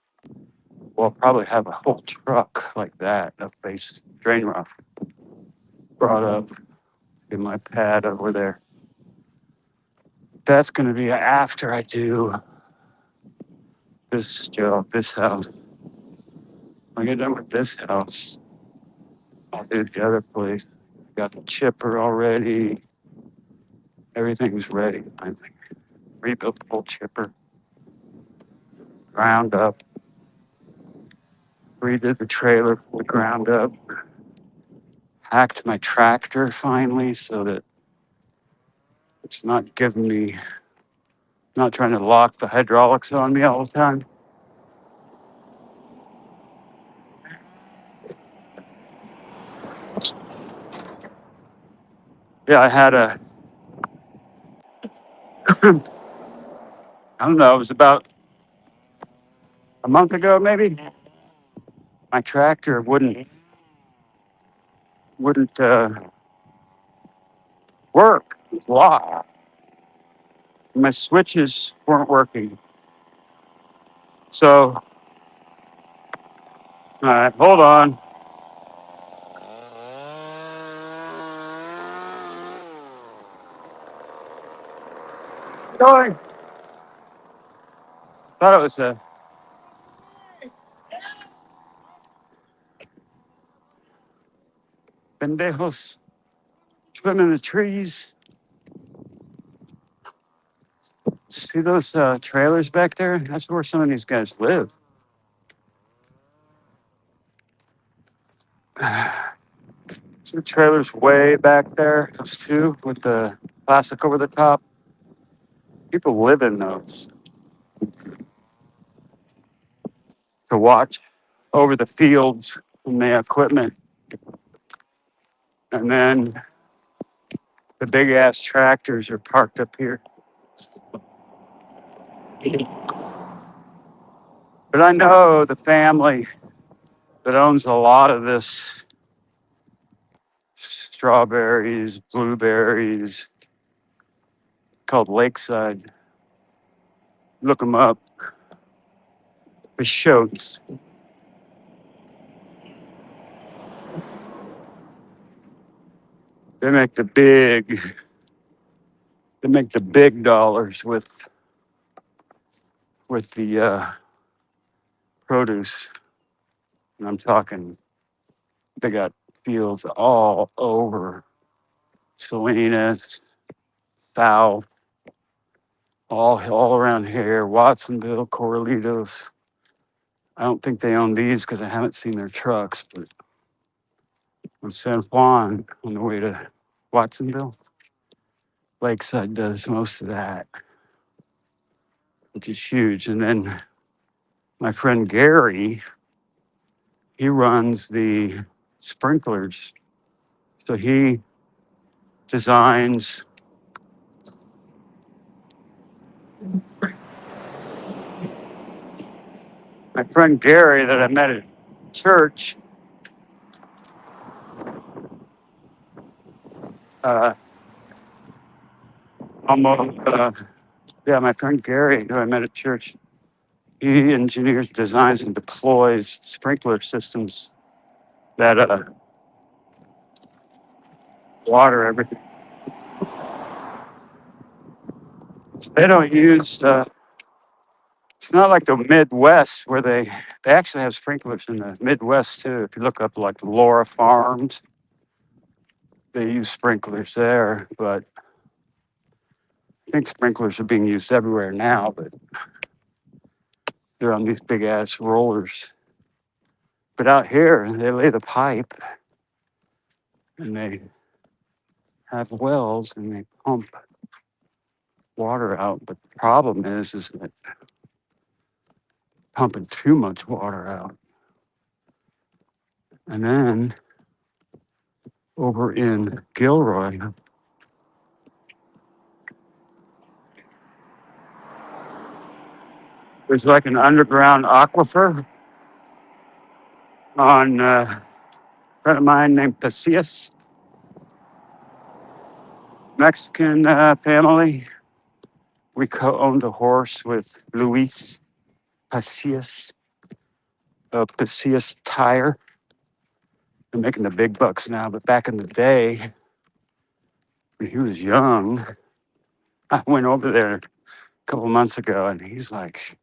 We'll probably have a whole truck like that of base drain rock brought up in my pad over there. That's going to be after I do this job, this house. When I get done with this house, I'll do the other place. Got the chipper already. Everything's ready. I rebuilt the whole chipper, ground up, redid the trailer from the ground up, hacked my tractor finally so that it's not giving me, not trying to lock the hydraulics on me all the time. Yeah, I had I don't know, it was about a month ago maybe. My tractor wouldn't work. It was locked. My switches weren't working. So, all right, hold on. Going. Thought it was a pendejos swimming in the trees. See those trailers back there? That's where some of these guys live. See the trailers way back there? Those two with the plastic over the top? People live in those to watch over the fields and the equipment. And then the big ass tractors are parked up here. But I know the family that owns a lot of this strawberries, blueberries, called Lakeside. Look them up. The Shoats. They make the big, they make the big dollars with the produce. And I'm talking, they got fields all over Salinas, South, all around here, Watsonville, Corralitos. I don't think they own these because I haven't seen their trucks, but on San Juan on the way to Watsonville, Lakeside does most of that, which is huge. And then my friend Gary, he runs the sprinklers. So he designs my friend Gary that I met at church. Uh, almost, yeah, my friend Gary, who I met at church, he engineers, designs, and deploys sprinkler systems that water everything. So they don't use. It's not like the Midwest where they actually have sprinklers in the Midwest too. If you look up like Laura Farms, they use sprinklers there, but I think sprinklers are being used everywhere now. But they're on these big ass rollers. But out here, they lay the pipe and they have wells and they pump water out. But the problem is that pumping too much water out. And then over in Gilroy, there's like an underground aquifer on a friend of mine named Pacias, Mexican family. We co-owned a horse with Luis Pacias, Pacias Tire. They're making the big bucks now, but back in the day, when he was young, I went over there a couple months ago and he's like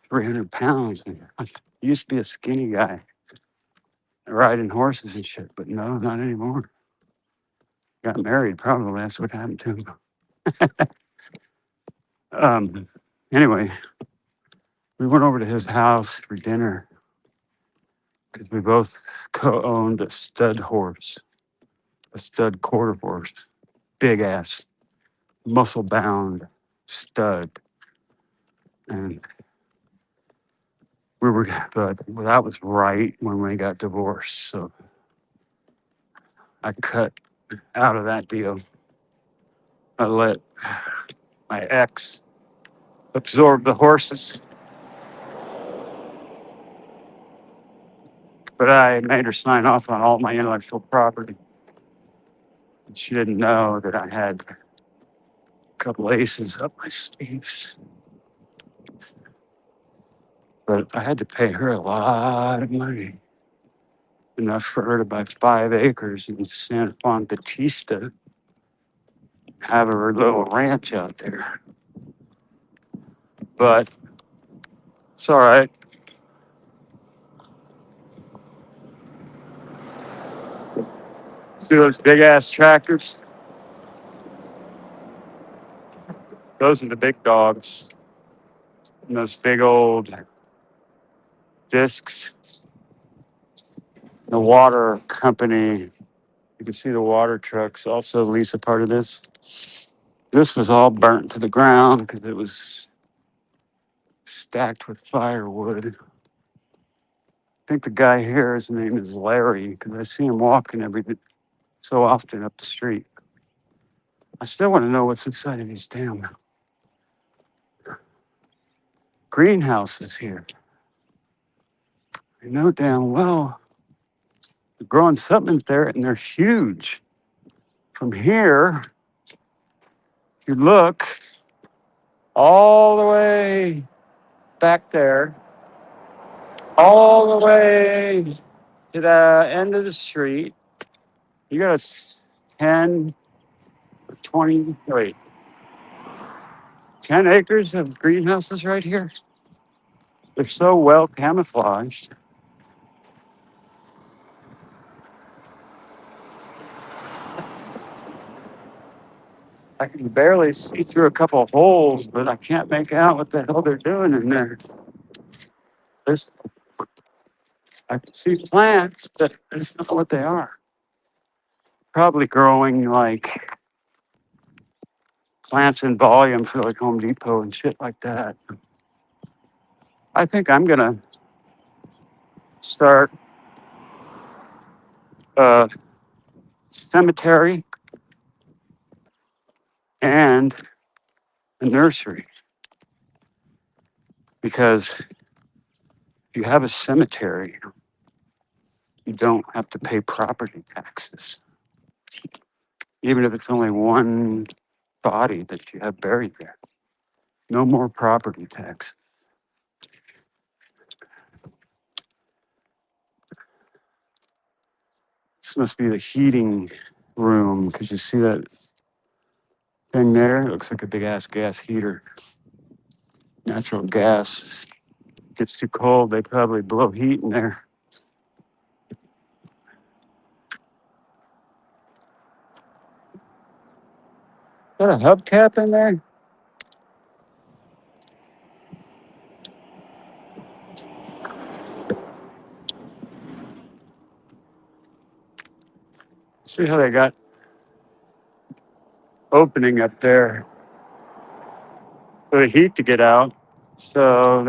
300 pounds. And he used to be a skinny guy riding horses and shit, but no, not anymore. Got married, probably. That's what happened to him. Anyway, we went over to his house for dinner because we both co-owned a stud horse, a stud quarter horse, big ass, muscle bound stud. And we were, but that was right when we got divorced. So I cut out of that deal. I let my ex absorb the horses, but I made her sign off on all my intellectual property. And she didn't know that I had a couple aces up my sleeves. But I had to pay her a lot of money, enough for her to buy 5 acres in San Juan Batista, have her little ranch out there. But it's all right. See those big ass tractors? Those are the big dogs. And those big old discs. The water company, you can see the water trucks also lease a part of this. This was all burnt to the ground because it was stacked with firewood. I think the guy here, his name is Larry, because I see him walking every so often up the street. I still want to know what's inside of these damn greenhouses here. I know damn well they're growing something there, and they're huge. From here, if you look all the way back there, all the way to the end of the street, you got a 10 or 20, wait, 10 acres of greenhouses right here. They're so well camouflaged. I can barely see through a couple of holes, but I can't make out what the hell they're doing in there. There's, I can see plants, but I just don't know what they are. Probably growing like plants in volume for like Home Depot and shit like that. I think I'm gonna start a cemetery and a nursery, because if you have a cemetery, you don't have to pay property taxes, even if it's only one body that you have buried there. No more property tax. This must be the heating room, because you see that thing there? It looks like a big ass gas heater. Natural gas. Gets too cold, they probably blow heat in there. Is that a hubcap in there? See how they got opening up there for the heat to get out. So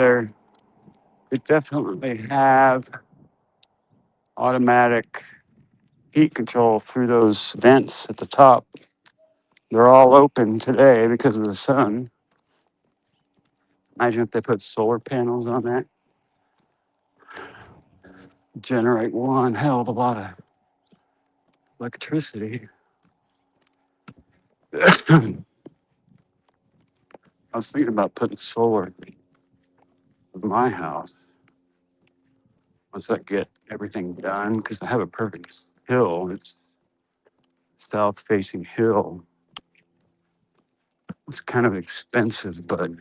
they definitely have automatic heat control through those vents at the top. They're all open today because of the sun. Imagine if they put solar panels on that. Generate one hell of a lot of electricity. I was thinking about putting solar in my house once I get everything done, because I have a perfect hill. It's south facing hill. It's kind of expensive, but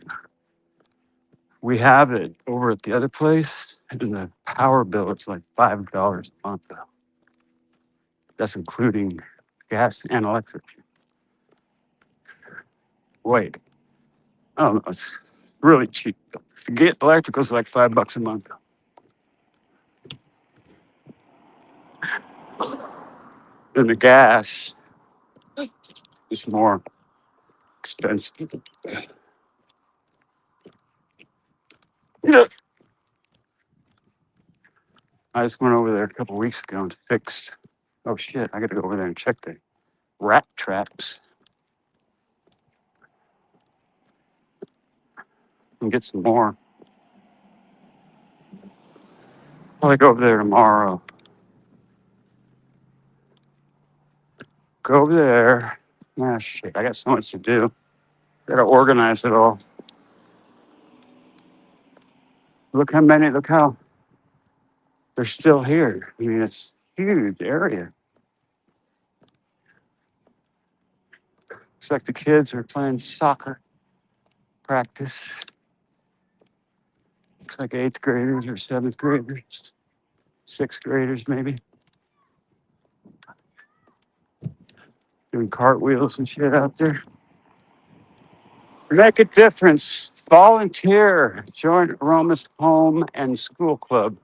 we have it over at the other place, and the power bill is like $5 a month. That's including gas and electric. Wait, I don't know. It's really cheap. To get electrical is like $5 a month. And the gas is more expensive. I just went over there a couple weeks ago and fixed. Oh shit! I got to go over there and check that. rat traps and get some more. Probably go over there tomorrow. Go over there. Ah, shit, I got so much to do. Gotta organize it all. Look how they're still here. I mean, it's a huge area. Looks like the kids are playing soccer practice. Looks like 8th graders or 7th graders, 6th graders maybe. Doing cartwheels and shit out there. Make a difference. Volunteer. Join Aromas Home and School Club.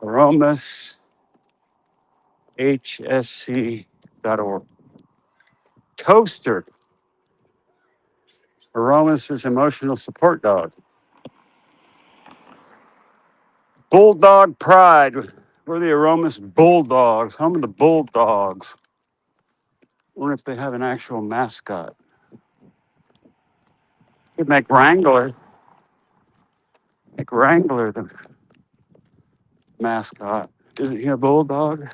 AromasHSC.org. Toaster. Aromas' emotional support dog. Bulldog Pride. We're the Aromas Bulldogs. Home of the Bulldogs. Wonder if they have an actual mascot. Could make Wrangler. Make Wrangler the mascot. Isn't he a bulldog?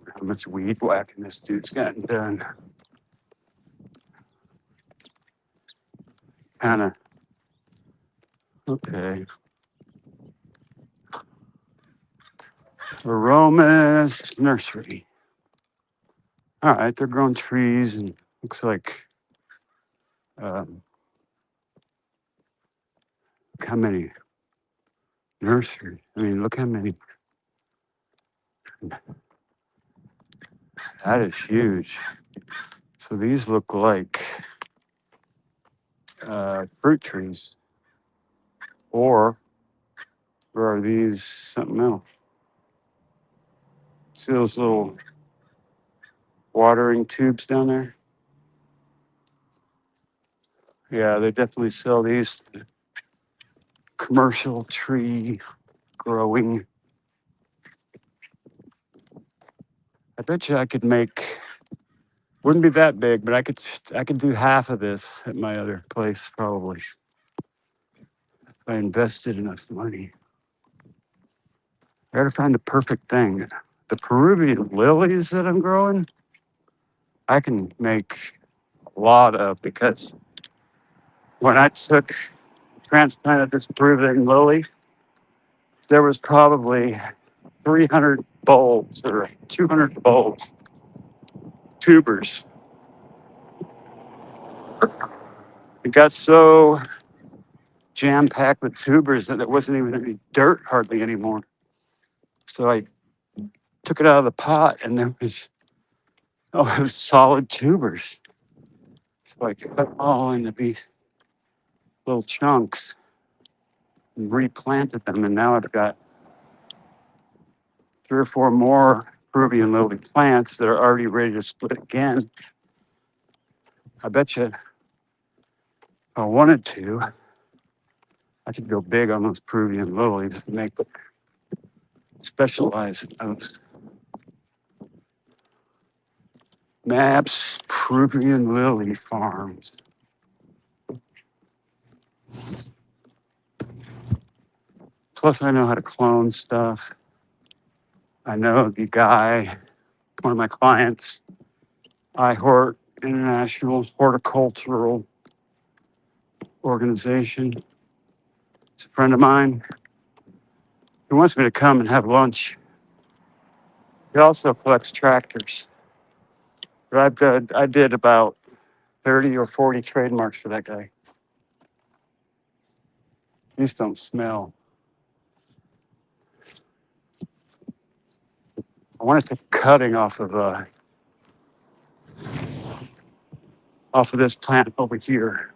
How much weed whacking this dude's gotten done. Kind of. Okay. Aromas Nursery. All right, they're growing trees and looks like look how many nurseries. I mean, look how many. That is huge. So these look like fruit trees, or are these something else? See those little watering tubes down there? Yeah, they definitely sell these commercial tree growing. I bet you I could make. Wouldn't be that big, but I could do half of this at my other place probably if I invested enough money. I got to find the perfect thing. The Peruvian lilies that I'm growing, I can make a lot of because when I transplanted this Peruvian lily, there was probably 300 bulbs or 200 bulbs, tubers. It got so jam packed with tubers that there wasn't even any dirt hardly anymore. So I took it out of the pot and it was solid tubers. So I cut them all into these little chunks and replanted them. And now I've got 3 or 4 more Peruvian lily plants that are already ready to split again. I bet you if I wanted to, I could go big on those Peruvian lilies and specialize in those. Maps Peruvian Lily Farms. Plus, I know how to clone stuff. I know the guy, one of my clients, iHort International Horticultural Organization. It's a friend of mine. He wants me to come and have lunch. He also collects tractors. But I did about 30 or 40 trademarks for that guy. These don't smell. I want to take a cutting off of this plant over here.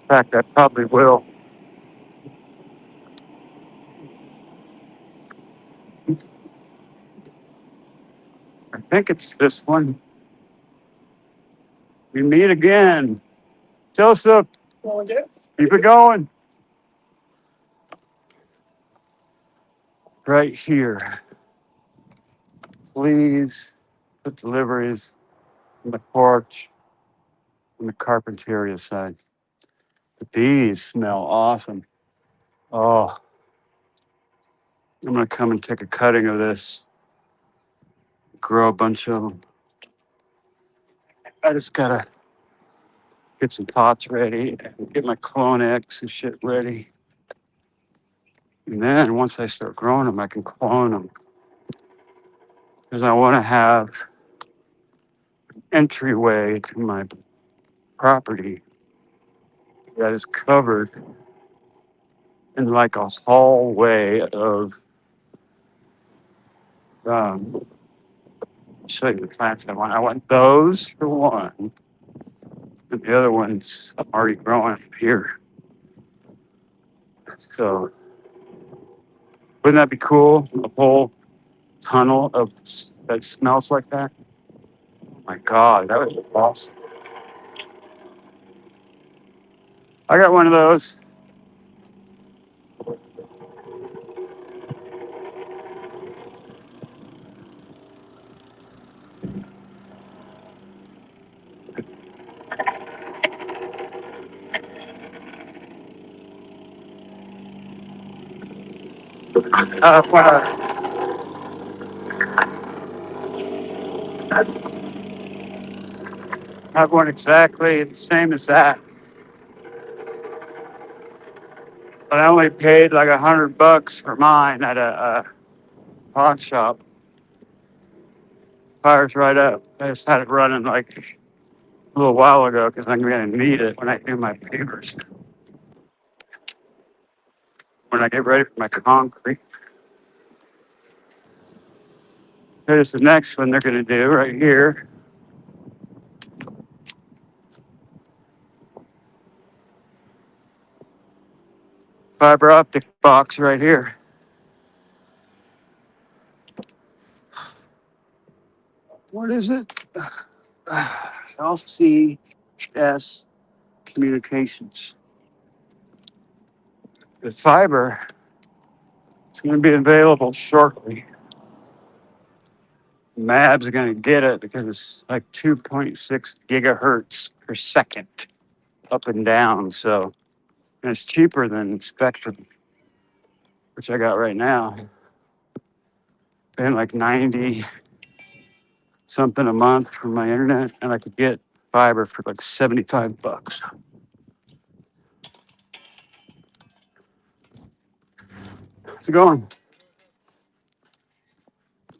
In fact, I probably will. I think it's this one. We meet again. Joseph, keep it going. right here. Please put deliveries on the porch on the Carpinteria side. But these smell awesome. Oh, I'm gonna come and take a cutting of this, grow a bunch of them. I just gotta get some pots ready and get my Clone X and shit ready. And then once I start growing them, I can clone them because I want to have entryway to my property that is covered in like a hallway of. Show you the plants I want. I want those for one, and the other ones I'm already growing up here. So wouldn't that be cool? A whole tunnel of that smells like that. Oh my God, that would be awesome. I got one of those. I have one exactly the same as that, but I only paid like $100 for mine at a pawn shop. Fires right up. I just had it running like a little while ago because I'm going to need it when I do my papers. When I get ready for my concrete. Here's the next one they're going to do right here. Fiber optic box right here. What is it? LCS Communications. The fiber is going to be available shortly. MABs are going to get it because it's like 2.6 gigahertz per second up and down. So and it's cheaper than Spectrum, which I got right now. Paying like 90 something a month for my internet, and I could get fiber for like $75. How's it going?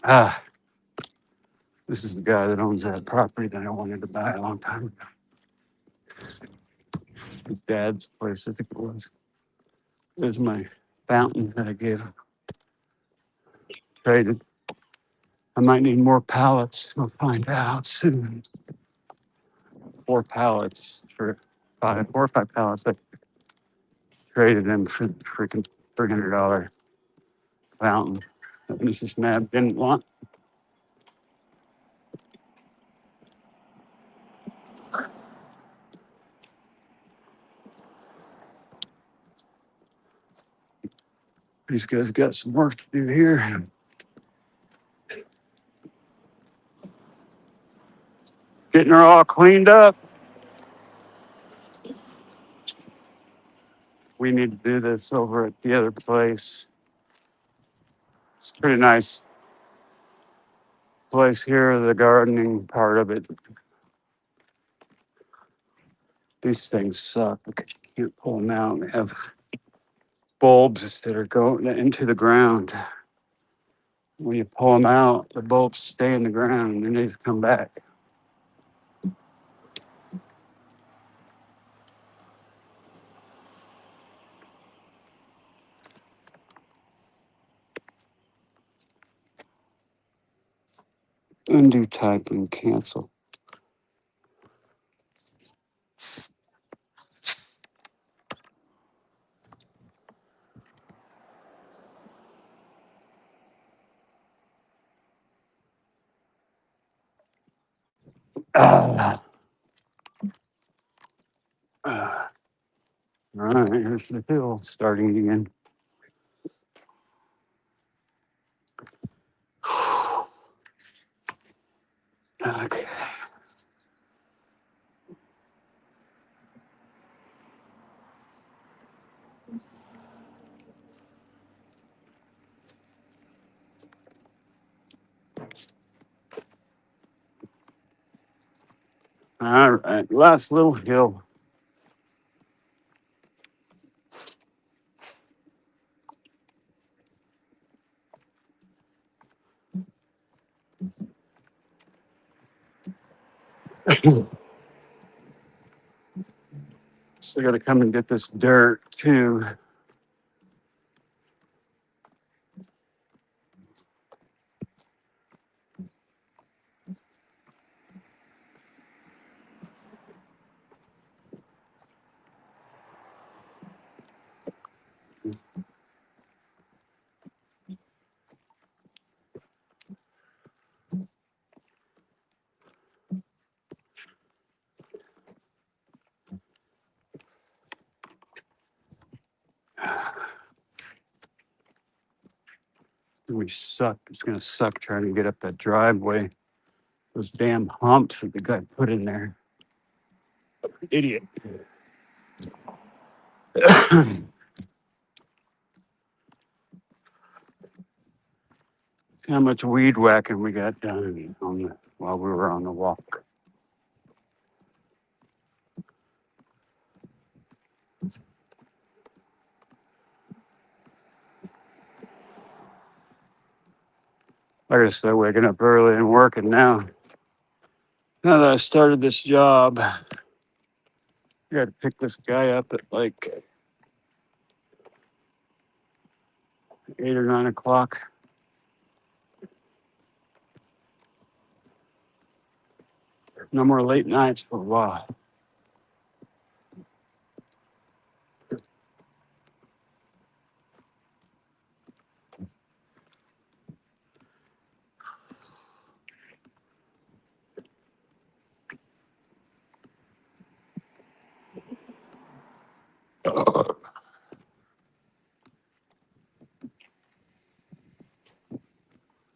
Ah, this is the guy that owns that property that I wanted to buy a long time ago. His dad's place, I think it was. There's my fountain that I gave him. Traded. I might need more pallets. We'll find out soon. 4 pallets for 4 or 5 pallets. I traded them for the freaking $300 fountain that Mrs. Mab didn't want. These guys got some work to do here. Getting her all cleaned up. We need to do this over at the other place. It's a pretty nice place here, the gardening part of it. These things suck because you can't pull them out. They have bulbs that are going into the ground. When you pull them out, the bulbs stay in the ground and they come back. Undo type and cancel. Ah. Ah. All right, here's the hill starting again. All right, last little hill. Still got to come and get this dirt too. We suck. It's gonna suck trying to get up that driveway. Those damn humps that the guy put in there. Idiot. See how much weed whacking we got done while we were on the walk. I gotta start waking up early and working now. Now that I started this job, I gotta pick this guy up at like 8 or 9 o'clock. No more late nights for a while.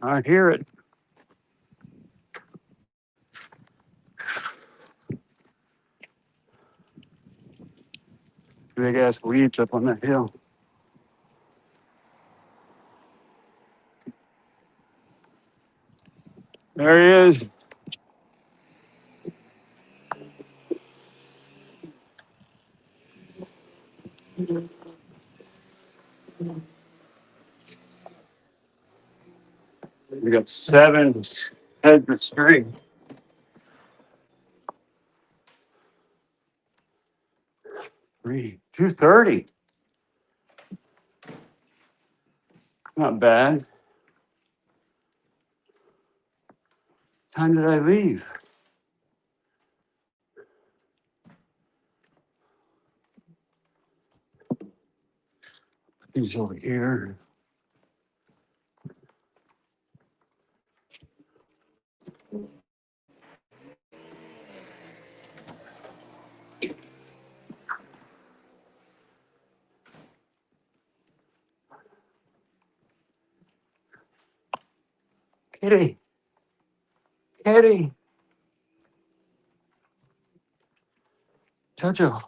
I hear it. Big ass weeds up on that hill. There he is. We got 7 heads of string. 2:30. Not bad. Time did I leave? Put these over here. Kitty. Kitty. Jojo.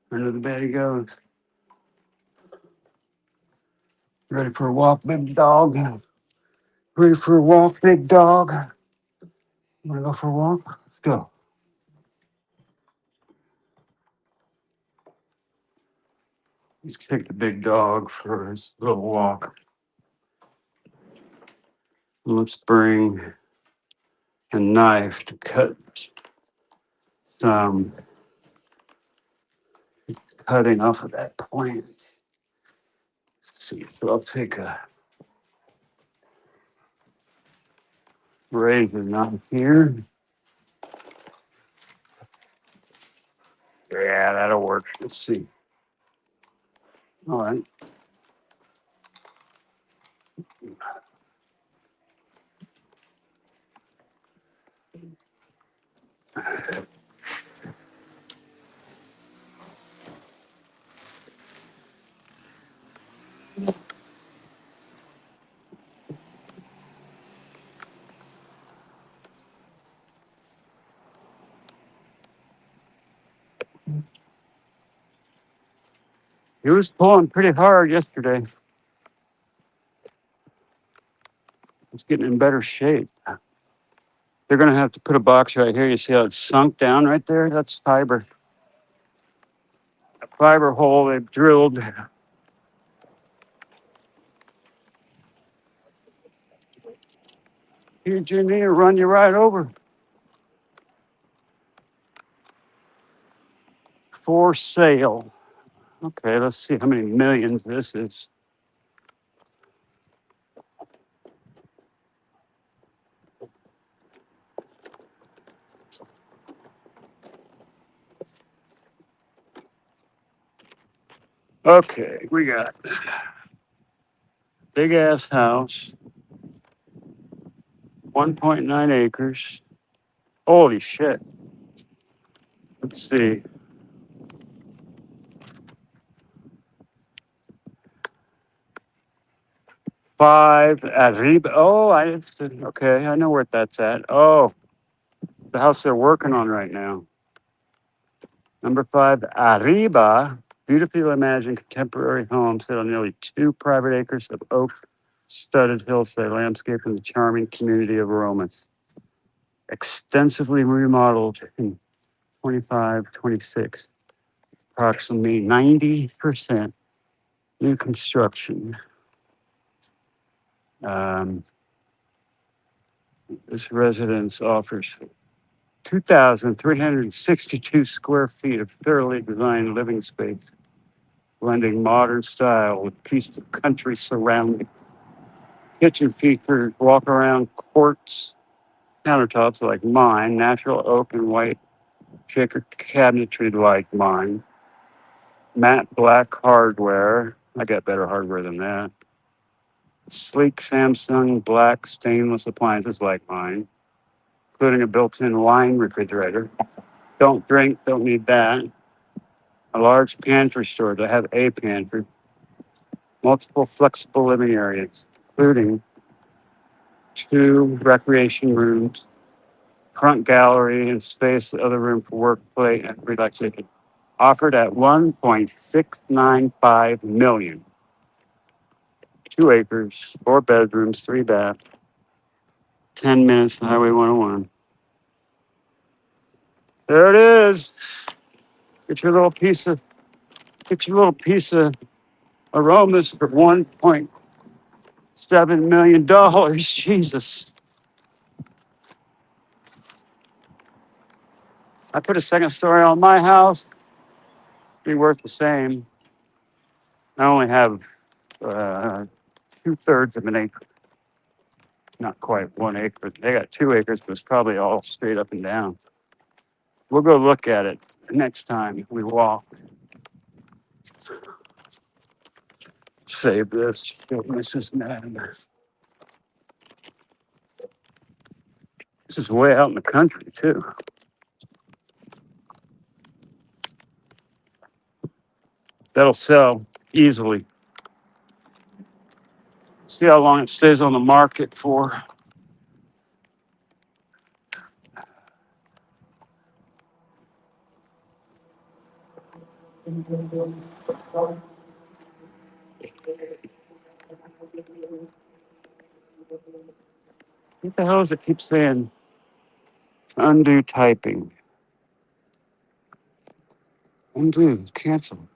Under the bed he goes. Ready for a walk, big dog? Ready for a walk, big dog? Wanna go for a walk? Let's go. Let's take the big dog for his little walk. Let's bring a knife to cut some cutting off of that plant. Let's see, so I'll take a razor knife here. Yeah, that'll work. Let's see. All right. He was pulling pretty hard yesterday. It's getting in better shape. They're going to have to put a box right here. You see how it's sunk down right there? That's fiber. A fiber hole they've drilled. Here, Jimmy, run you right over. For sale. Okay, let's see how many millions this is. Okay, we got big ass house, 1.9 acres. Holy shit. Let's see. 5 Arriba. Oh, okay, I know where that's at. Oh, the house they're working on right now. Number 5 Arriba, beautifully imagined contemporary home set on nearly 2 private acres of oak studded hillside landscape in the charming community of Aromas. Extensively remodeled in 25-26, approximately 90% new construction. Um, this residence offers 2,362 square feet of thoroughly designed living space, blending modern style with peaceful country surrounding. Kitchen features walk around quartz countertops like mine, natural oak and white shaker cabinetry like mine, matte black hardware. I got better hardware than that. Sleek Samsung black stainless appliances like mine, including a built-in wine refrigerator. Don't drink, don't need that. A large pantry storage. I have a pantry. Multiple flexible living areas, including 2 recreation rooms, front gallery, and space, other room for work, play, and relaxation. Offered at 1.695 million. 2 acres, 4 bedrooms, 3 bath, 10 minutes to Highway 101. There it is. Get your little piece of aromas for $1.7 million. Jesus. I put a second story on my house, be worth the same. I only have 2/3 of an acre, not quite 1 acre. They got 2 acres, but it's probably all straight up and down. We'll go look at it next time we walk. Save this. Mrs. Madden. This is way out in the country, too. That'll sell easily. See how long it stays on the market for. What the hell does it keep saying? Undo typing. Undo. Cancel.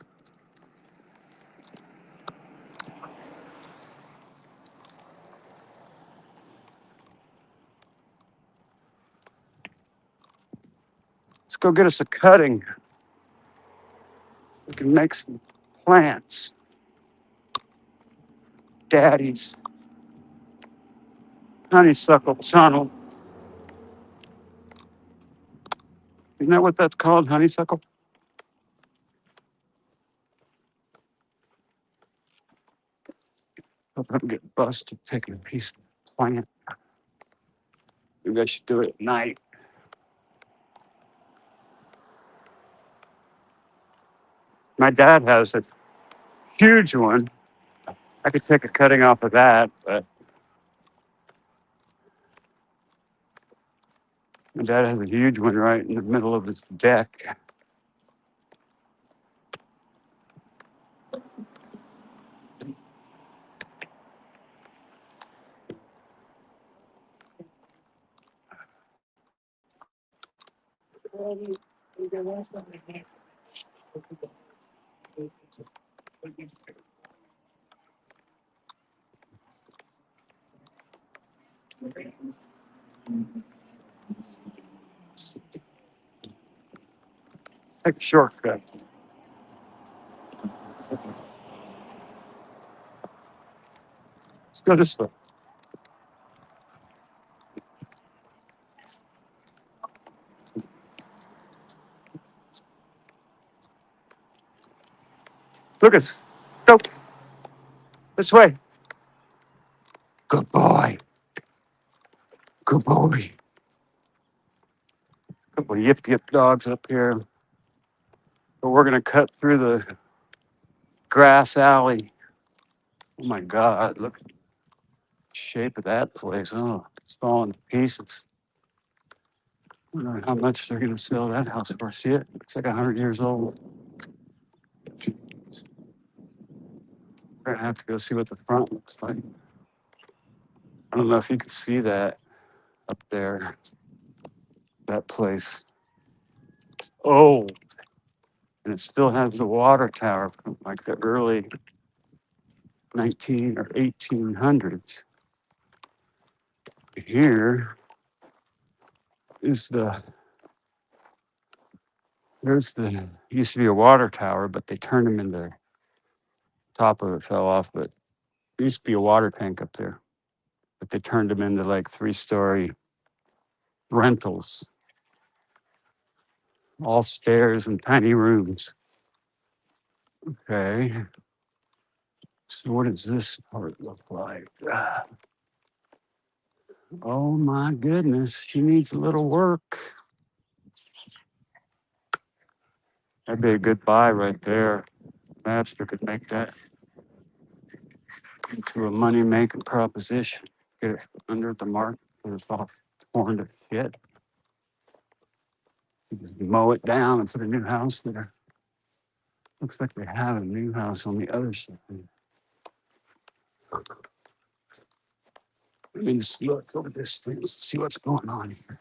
Let's go get us a cutting. We can make some plants. Daddy's honeysuckle tunnel. Isn't that what that's called? Honeysuckle? Hope I don't get busted taking a piece of plant. Maybe I should do it at night. My dad has a huge one. I could take a cutting off of that, but my dad has a huge one right in the middle of his deck. Take a shortcut. Let's go this way. Lucas, go this way. Good boy. Good boy. Couple yip yip dogs up here. But we're gonna cut through the grass alley. Oh my God! Look at the shape of that place. Oh, it's falling to pieces. I wonder how much they're gonna sell that house for. See it? It's like 100 years old. We're gonna have to go see what the front looks like. I don't know if you can see that up there. That place. Oh, and it still has the water tower from like the early 19 or 1800s. Here is used to be a water tower, but they turned them into, top of it fell off, but there used to be a water tank up there, but they turned them into like 3-story rentals, all stairs and tiny rooms. Okay. So what does this part look like? Oh my goodness, she needs a little work. That'd be a good buy right there. MABSTER could make that into a money-making proposition. Get it under the market, it's all torn to shit. You just mow it down and put a new house there. Looks like they have a new house on the other side. Let me just look over this thing to see what's going on here.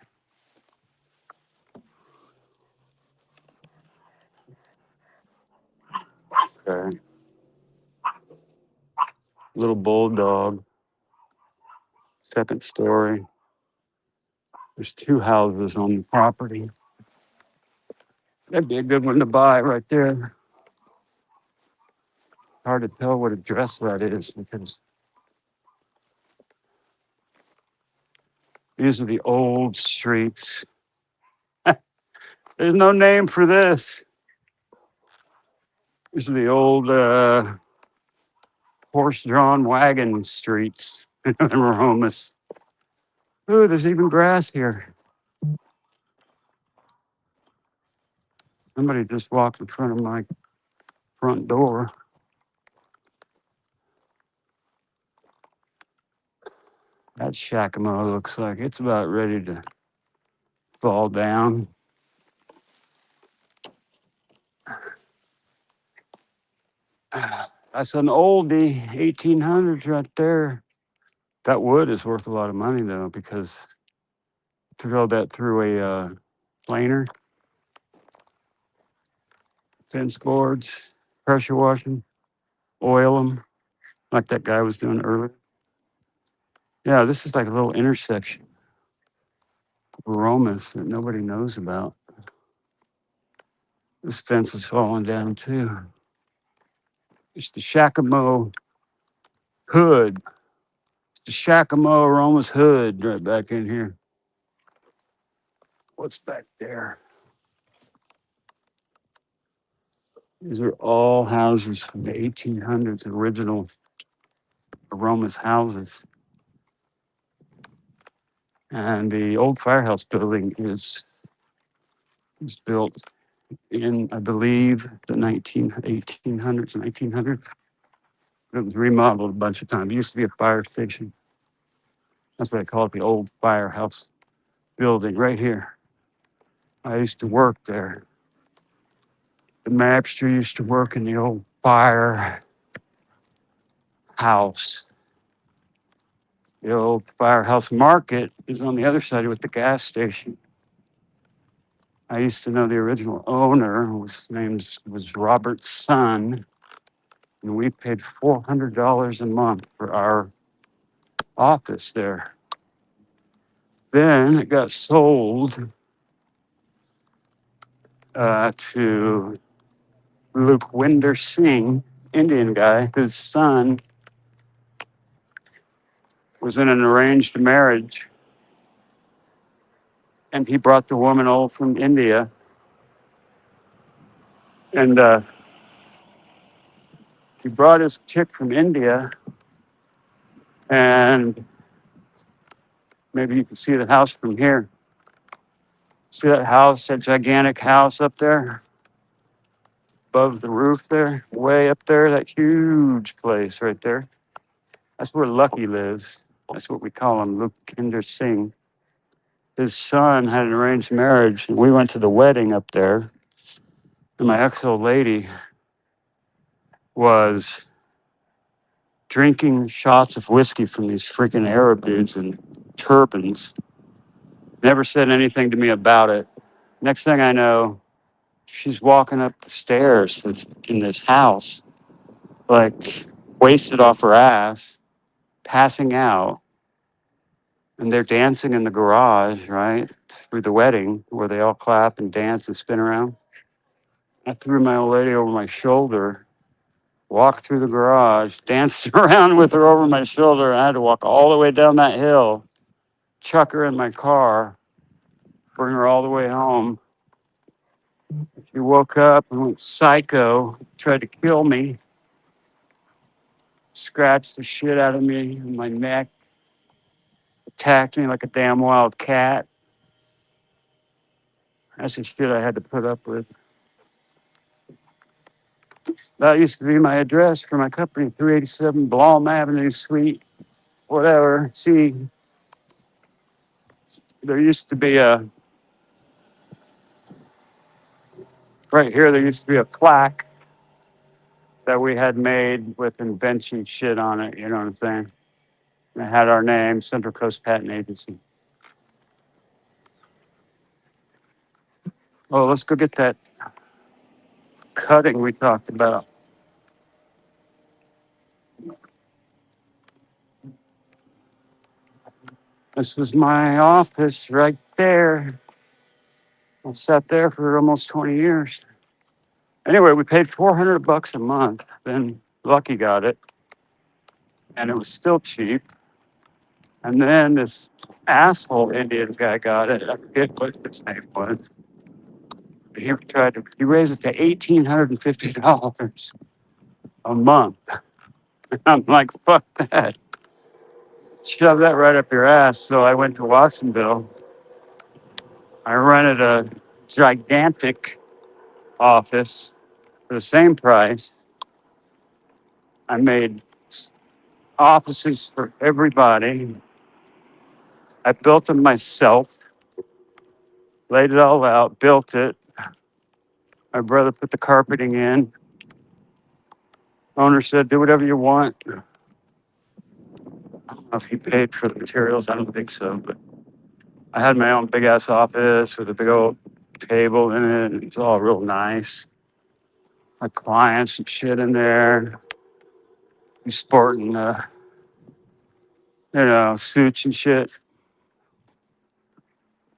Okay. Little bulldog, second story. There's 2 houses on the property. That'd be a good one to buy right there. Hard to tell what address that is because these are the old streets. There's no name for this. These are the old horse-drawn wagon streets in Romas. Ooh, there's even grass here. Somebody just walked in front of my front door. That Shakamo looks like it's about ready to fall down. That's an oldie, 1800s right there. That wood is worth a lot of money though, because throw that through a planer, fence boards, pressure wash them, oil them, like that guy was doing earlier. Yeah, this is like a little intersection of aromas that nobody knows about. This fence is falling down too. It's the Shakamo hood. The Shakamo aromas hood right back in here. What's back there? These are all houses from the 1800s, original aromas houses. And the old firehouse building is built in, I believe, the 1800s, 1900s. It was remodeled a bunch of times. It used to be a fire station. That's what I call it, the old firehouse building right here. I used to work there. The MABSTER used to work in the old firehouse. The old firehouse market is on the other side with the gas station. I used to know the original owner, whose name was Robert's son, and we paid $400 a month for our office there. Then it got sold to Luke Winder Singh, Indian guy, whose son was in an arranged marriage, and he brought the woman over from India, and he brought his chick from India, and maybe you can see the house from here. See that house, that gigantic house up there above the roof there, way up there, that huge place right there. That's where Lucky lives. That's what we call him, Luke Kinder Singh. His son had an arranged marriage, and we went to the wedding up there. And my ex-old lady was drinking shots of whiskey from these freaking Arab dudes in turbans. Never said anything to me about it. Next thing I know, she's walking up the stairs that's in this house, like wasted off her ass, passing out. And they're dancing in the garage, right? Through the wedding where they all clap and dance and spin around. I threw my old lady over my shoulder, walked through the garage, danced around with her over my shoulder. And I had to walk all the way down that hill, chuck her in my car, bring her all the way home. She woke up and went psycho, tried to kill me, scratched the shit out of me in my neck, attacked me like a damn wild cat. That's the shit I had to put up with. That used to be my address for my company, 387 Blom Avenue, Suite, whatever. See, there used to be right here, there used to be a plaque that we had made with invention shit on it, you know what I'm saying? And it had our name, Central Coast Patent Agency. Oh, let's go get that cutting we talked about. This was my office right there. I sat there for almost 20 years. Anyway, we paid $400 a month. Then Lucky got it, and it was still cheap. And then this asshole Indian guy got it. I forget what his name was. He raised it to $1,850 a month. I'm like, fuck that. Shove that right up your ass. So I went to Watsonville. I rented a gigantic office for the same price. I made offices for everybody. I built them myself, laid it all out, built it. My brother put the carpeting in. Owner said, do whatever you want. I don't know if he paid for the materials. I don't think so. But I had my own big ass office with a big old table in it. It was all real nice. My clients and shit in there. He's sporting, suits and shit.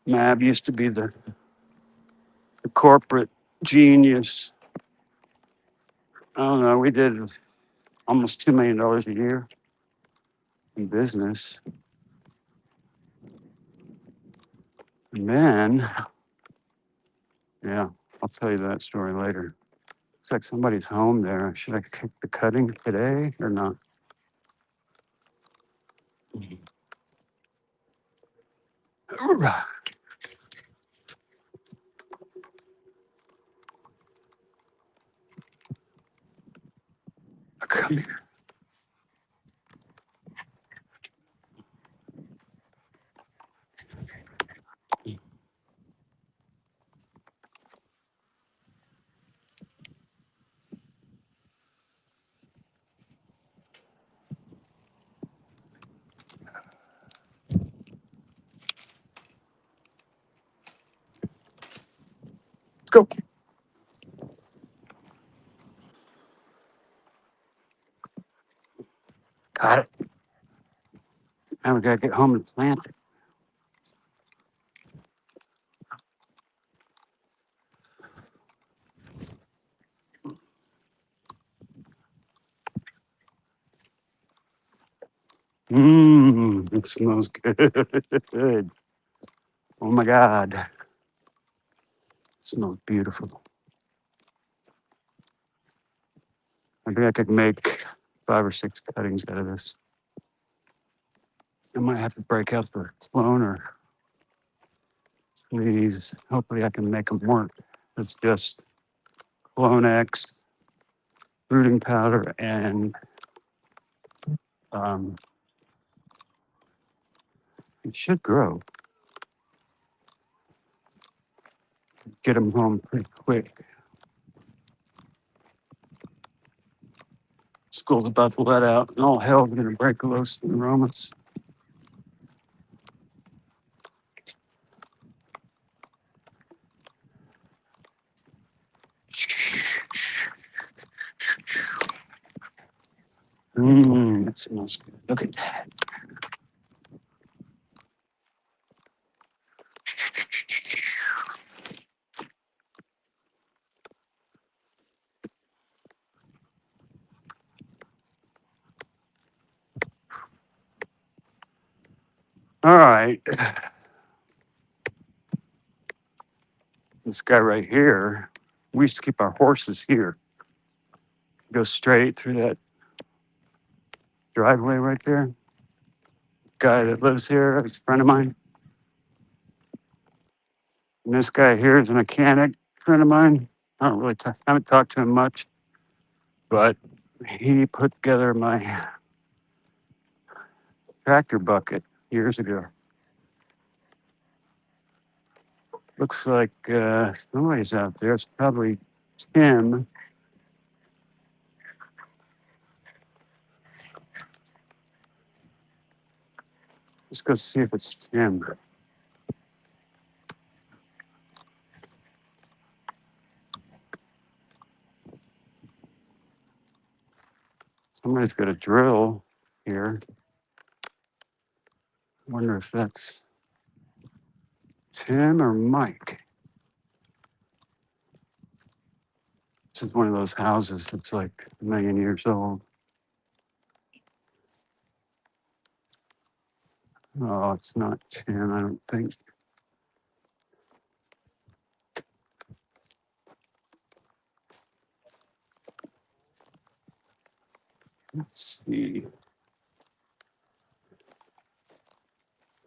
Mab used to be the corporate genius. I don't know. We did almost $2 million a year in business. And then, yeah, I'll tell you that story later. Looks like somebody's home there. Should I kick the cutting today or not? Come here. go. Got it. Now we gotta get home and plant it. It smells good. Oh my God. It smells beautiful. I think I could make 5 or 6 cuttings out of this. I might have to break out the clone or please. Hopefully I can make them work. It's just Clone X, rooting powder, and um, it should grow. Get them home pretty quick. School's about to let out, and all hell's gonna break loose in the Romans. That smells good. Look at that. All right. This guy right here, we used to keep our horses here. Go straight through that driveway right there. Guy that lives here is a friend of mine. And this guy here is a mechanic friend of mine. I don't really haven't talked to him much, but he put together my tractor bucket years ago. Looks like somebody's out there. It's probably Tim. Let's go see if it's Tim. Somebody's got a drill here. I wonder if that's Tim or Mike. This is one of those houses that's like a million years old. Oh, it's not Tim, I don't think. Let's see.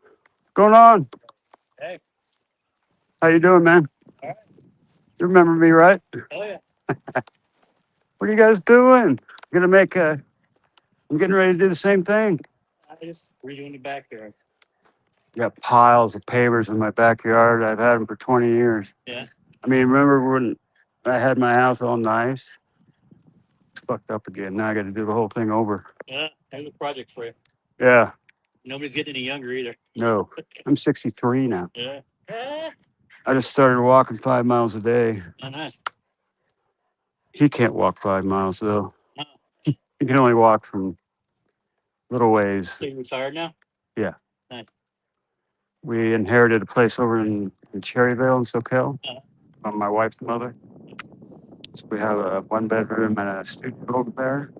What's going on?
Hey.
How you doing, man?
All right.
You remember me, right?
Oh yeah.
What are you guys doing? Gonna make a. I'm getting ready to do the same thing.
I just redoing the backyard.
Got piles of pavers in my backyard. I've had them for 20 years.
Yeah.
I mean, remember when I had my house all nice? It's fucked up again. Now I got to do the whole thing over.
Yeah. There's a project for you.
Yeah.
Nobody's getting any younger either.
No. I'm 63 now.
Yeah.
I just started walking 5 miles a day.
Oh, nice.
He can't walk 5 miles though.
Huh.
He can only walk from little ways.
So you're retired now?
Yeah.
Nice.
We inherited a place over in Cherryvale in SoCal
Uh-huh.
from my wife's mother. So we have a 1-bedroom and a studio over there.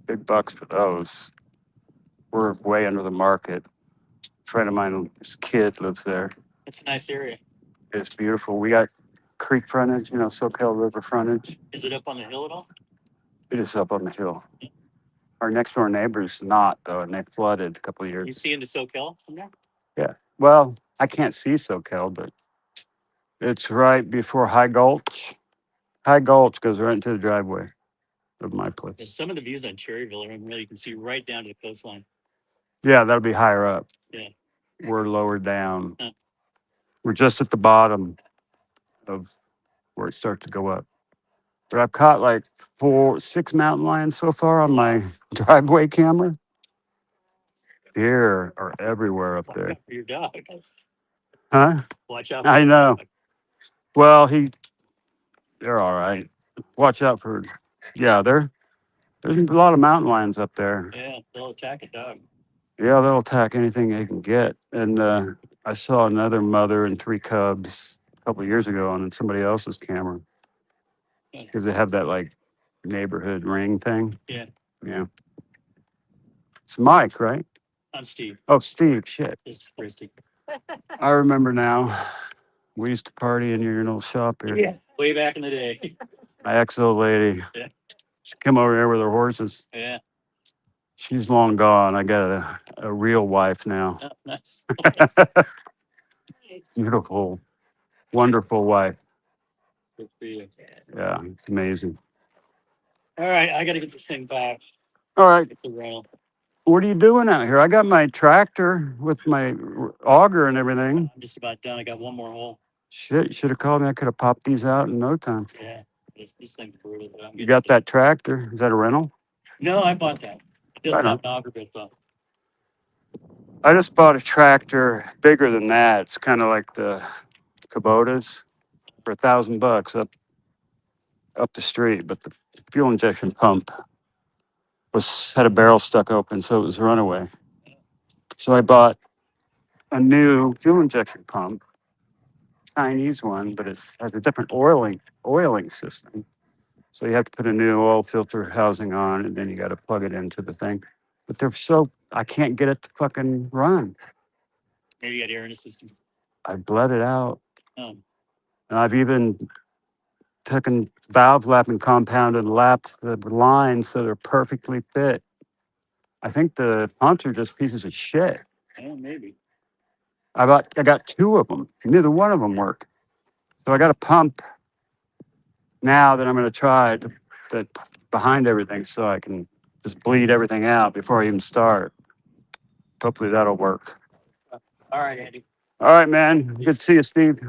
Big bucks for those. We're way under the market. A friend of mine, his kid lives there.
It's a nice area.
It's beautiful. We got creek frontage, SoCal River frontage.
Is it up on the hill at all?
It is up on the hill. Our next door neighbor's not though, and they flooded a couple of
You
years.
see into SoCal from there?
Yeah. Well, I can't see SoCal, but it's right before High Gulch. High Gulch goes right into the driveway of my place.
And some of the views on Cherryville are unreal. You can see right down to the coastline.
Yeah, that'll be higher up.
Yeah.
We're lower down.
Huh.
We're just at the bottom of where it starts to go up. But I've caught like 6 mountain lions so far on my driveway camera. Deer are everywhere up
Watch
there.
out for your dog.
Huh?
Watch out for
I
your
know.
dog.
Well, they're all right. Watch out for, yeah, there's a lot of mountain lions up there.
Yeah, they'll attack a dog.
Yeah, they'll attack anything they can get. And I saw another mother and three cubs a couple of years ago on somebody else's camera
Yeah.
because they have that like neighborhood ring thing.
Yeah.
Yeah. It's Mike, right?
On Steve.
Oh, Steve. Shit.
This is Christy.
I remember now. We used to party in your little shop here.
Yeah. Way back in the day.
My ex-old lady.
Yeah.
She came over here with her horses.
Yeah.
She's long gone. I got a real wife now.
Oh, nice.
Beautiful, wonderful wife.
Good for you.
Yeah, it's amazing.
All right, I got to get this thing back.
All right,
Get the rail.
what are you doing out here? I got my tractor with my auger and everything.
I'm just about done. I got one more hole.
Shit, you should have called me. I could have popped these out in no time.
Yeah. This thing's brutal. But I'm
You
getting
got
it.
that tractor? Is that a rental?
No, I bought that. It doesn't
Right on.
have an auger bit though.
I just bought a tractor bigger than that. It's kind of like the Kubotas for $1,000 up the street, but the fuel injection pump had a barrel stuck open, so it was runaway. So I bought a new fuel injection pump, Chinese one, but it has a different oiling system. So you have to put a new oil filter housing on, and then you got to plug it into the thing. But I can't get it to fucking run.
Maybe you got air in the system.
I bled it out,
Um,
and I've even taken valve lapping compound and lapped the lines so they're perfectly fit. I think the pumps are just pieces of shit.
maybe.
I got two of them. Neither one of them work. So I got a pump now that I'm going to try that behind everything so I can just bleed everything out before I even start. Hopefully that'll work.
All right, Andy.
All right, man. Good to see you, Steve.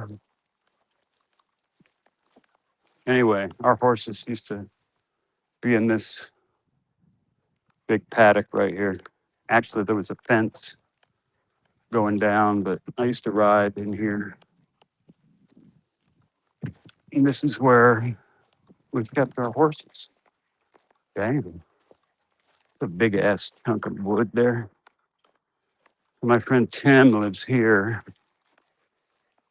Anyway, our horses used to be in this big paddock right here. Actually, there was a fence going down, but I used to ride in here. And this is where we've kept our horses. Damn. A big ass chunk of wood there. My friend Tim lives here.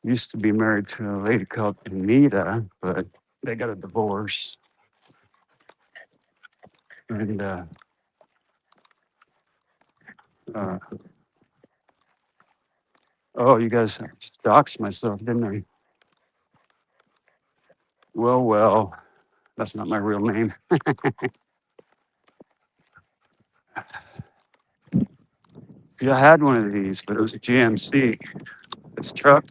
Used to be married to a lady called Anita, but they got a divorce. And oh, you guys doxed myself, didn't I? Well, that's not my real name. Yeah, I had one of these, but it was a GMC. This truck,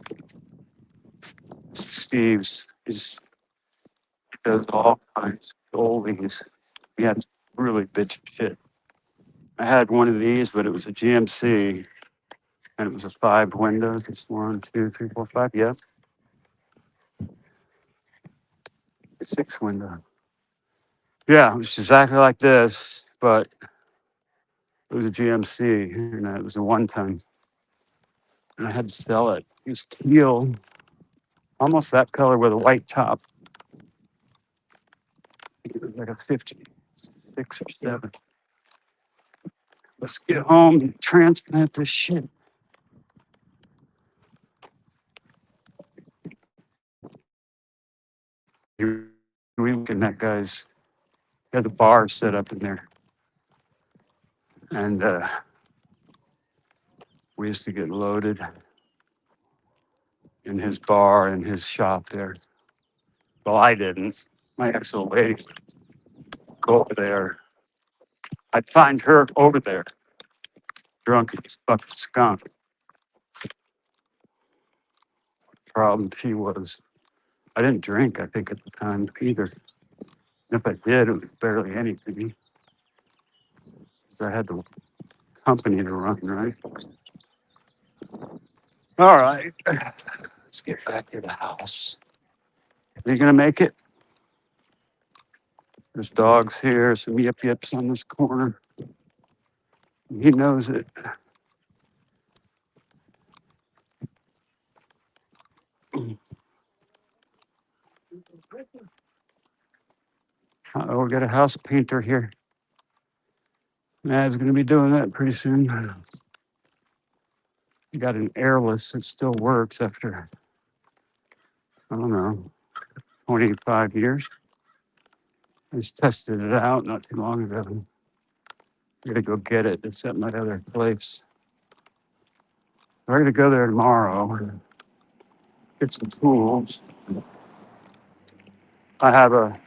Steve's, does all kinds of oldies. He had really bitch shit. I had one of these, but it was a GMC, and it was a 5 windows. It's 1, 2, 3, 4, 5. Yeah, 6 window. Yeah, it was exactly like this, but it was a GMC, and it was a 1-ton. And I had to sell it. It was teal, almost that color with a white top. It was like a 56 or 7. Let's get home and transplant this shit. We look at that guy's, he had the bar set up in there. And we used to get loaded in his bar in his shop there. Well, I didn't. My ex-old lady would go over there. I'd find her over there, drunk as fucking skunk. Problem she was, I didn't drink, I think, at the time either. If I did, it was barely anything. Because I had the company to run, right? All right. Let's get back to the house. Are you gonna make it? There's dogs here, some yip yips on this corner. He knows it. Oh, we got a house painter here. Mav's going to be doing that pretty soon. We got an airless that still works after, I don't know, 25 years. I just tested it out not too long ago. I gotta go get it. It's at my other place. I'm gonna go there tomorrow. Get some tools. I have a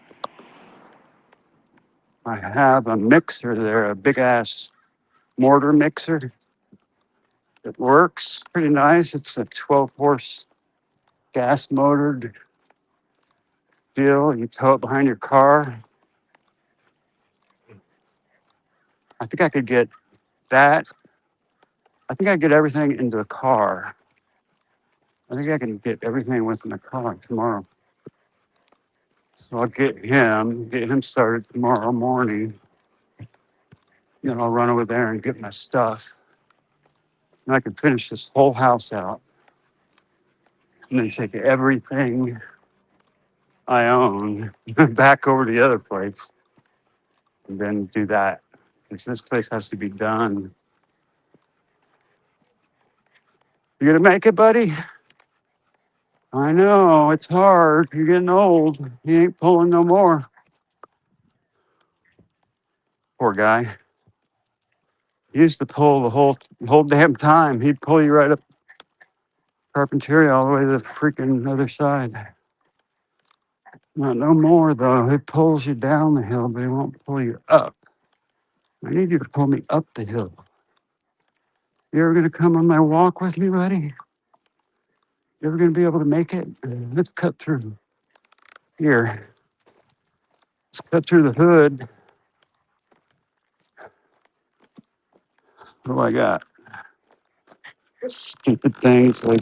I have a mixer there, a big ass mortar mixer. It works pretty nice. It's a 12 horse gas motored deal. You tow it behind your car. I think I could get that. I think I get everything into a car. I think I can get everything within the car tomorrow. So I'll get him started tomorrow morning. Then I'll run over there and get my stuff. And I can finish this whole house out. And then take everything I own back over to the other place. And then do that. Because this place has to be done. You gonna make it, buddy? I know, it's hard. You're getting old. He ain't pulling no more. Poor guy. He used to pull the whole damn time. He'd pull you right up Carpinteria all the way to the freaking other side. Not no more though. It pulls you down the hill, but it won't pull you up. I need you to pull me up the hill. You ever gonna come on my walk with me, buddy? You ever gonna be able to make it? Let's cut through here. Let's cut through the hood. What do I got? Stupid things like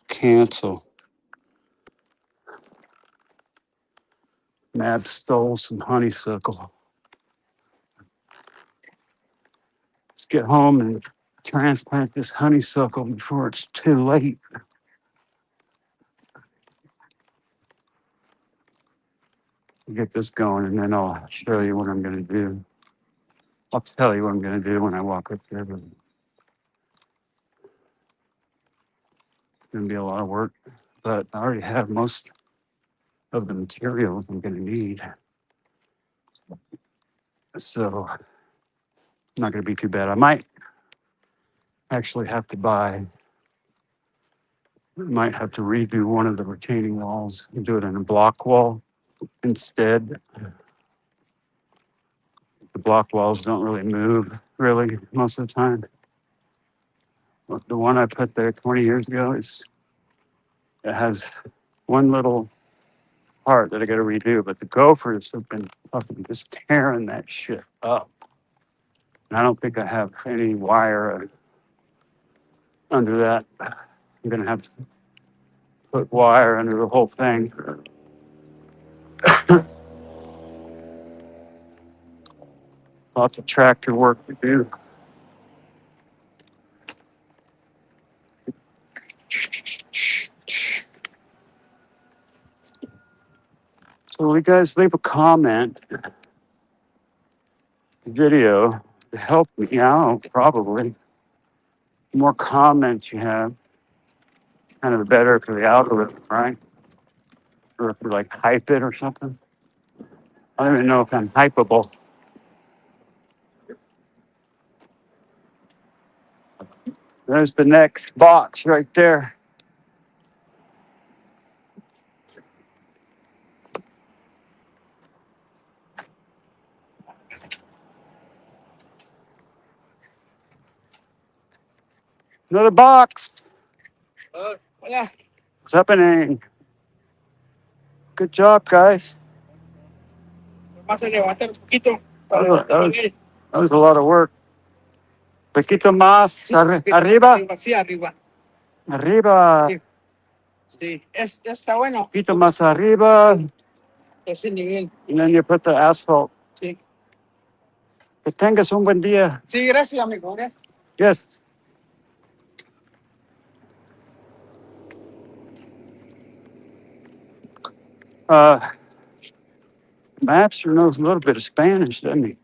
cancel. Mab stole some honeysuckle. Let's get home and transplant this honeysuckle before it's too late. Get this going, and then I'll show you what I'm going to do. I'll tell you what I'm going to do when I walk up there, but it's going to be a lot of work. But I already have most of the materials I'm going to need. So not going to be too bad. I might actually have to might have to redo one of the retaining walls and do it in a block wall instead. The block walls don't really move really most of the time. But the one I put there 20 years ago it has one little part that I got to redo, but the gophers have been fucking just tearing that shit up. And I don't think I have any wire under that. I'm gonna have to put wire under the whole thing. Lots of tractor work to do. So you guys leave a comment, video to help me out, probably. The more comments you have, kind of the better for the algorithm, right? Or if you like hype it or something. I don't even know if I'm hypeable. There's the next box right there. Another box.
Hola.
What's happening? Good job, guys.
Vas a levantar un poquito.
That was a lot of work. Poquito más. Arriba.
Sí, arriba.
Arriba.
Sí, está bueno.
Poquito más arriba.
Ese nivel.
And then you put the asphalt.
Sí.
Que tengas un buen día.
Sí, gracias, amigo. Gracias.
Yes. MABSTER knows a little bit of Spanish, doesn't he?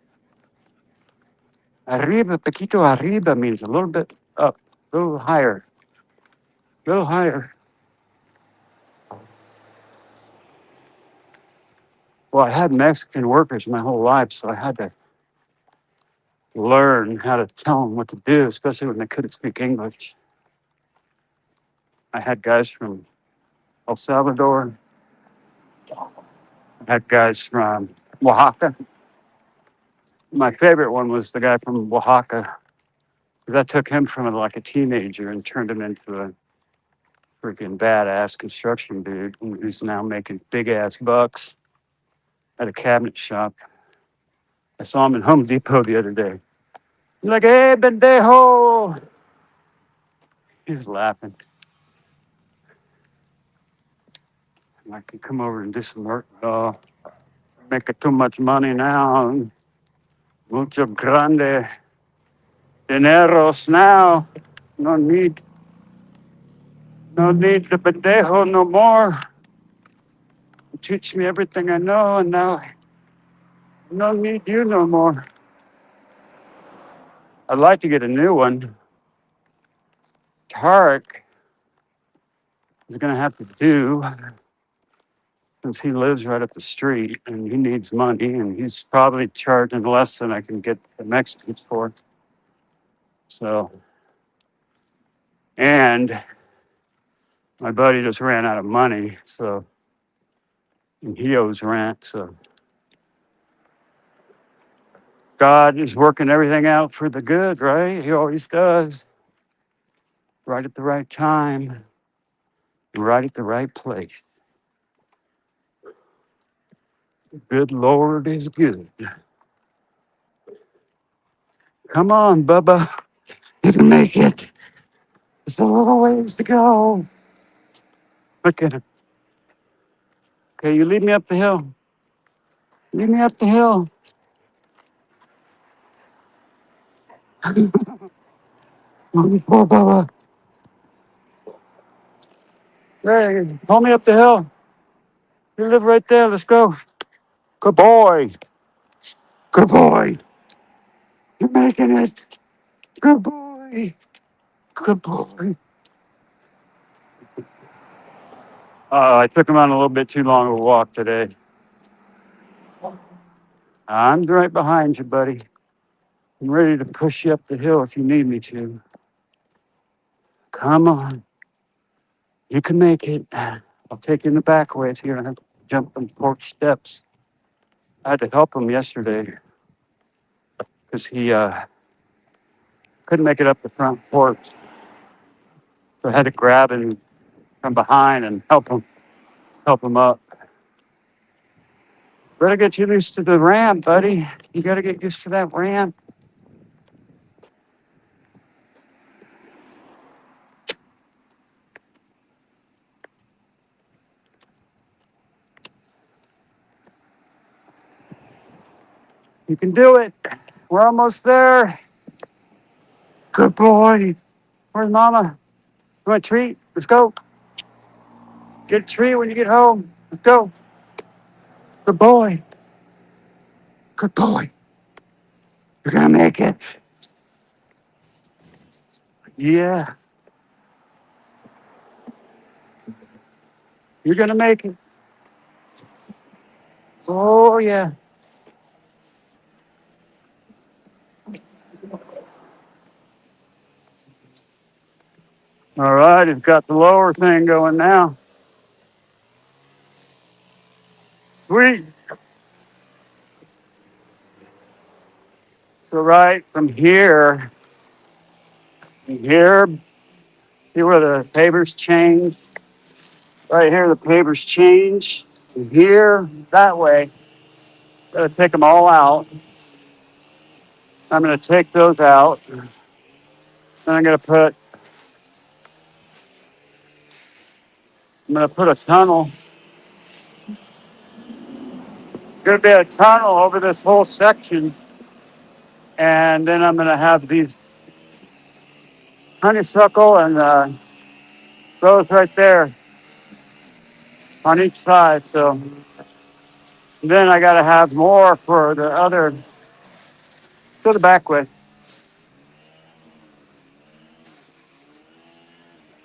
Arriba, poquito arriba means a little bit up, a little higher, a little higher. Well, I had Mexican workers my whole life, so I had to learn how to tell them what to do, especially when they couldn't speak English. I had guys from El Salvador, I had guys from Oaxaca. My favorite one was the guy from Oaxaca, because I took him from like a teenager and turned him into a freaking badass construction dude who's now making big ass bucks at a cabinet shop. I saw him in Home Depot the other day. He's like, hey, pendejo. He's laughing. I can come over and do some work. Oh, making too much money now. Mucho grande dineros now. No need, no need the pendejo no more. Teach me everything I know, and now I don't need you no more. I'd like to get a new one. Tarek is going to have to do, since he lives right up the street and he needs money, and he's probably charging less than I can get the Mexicans for. So, and my buddy just ran out of money, so, and he owes rent. So, God is working everything out for the good, right? He always does. Right at the right time, right at the right place. Good Lord is good. Come on, Bubba. You can make it. It's a little ways to go. Look at him. Okay, you lead me up the hill. Lead me up the hill. Poor Bubba. Hey, pull me up the hill. You live right there. Let's go. Good boy. Good boy. You're making it. Good boy. Good boy. I took him on a little bit too long of a walk today. I'm right behind you, buddy. I'm ready to push you up the hill if you need me to. Come on. You can make it. I'll take you in the back ways here. I have to jump them porch steps. I had to help him yesterday because he couldn't make it up the front porch. So I had to grab him from behind and help him up. Better get you used to the ramp, buddy. You got to get used to that ramp. You can do it. We're almost there. Good boy. Where's Mama? You want a treat? Let's go. Get a treat when you get home. Let's go. Good boy. Good boy. You're going to make it. Yeah. You're going to make it. Oh, yeah. All right. It's got the lower thing going now. Sweet. So right from here, see where the pavers change? Right here, the pavers change. From here, that way. Gotta take them all out. I'm gonna take those out. Then I'm gonna put a tunnel. Gonna be a tunnel over this whole section. And then I'm gonna have these honeysuckle and those right there on each side. So Then I gotta have more for the other. Go the back way.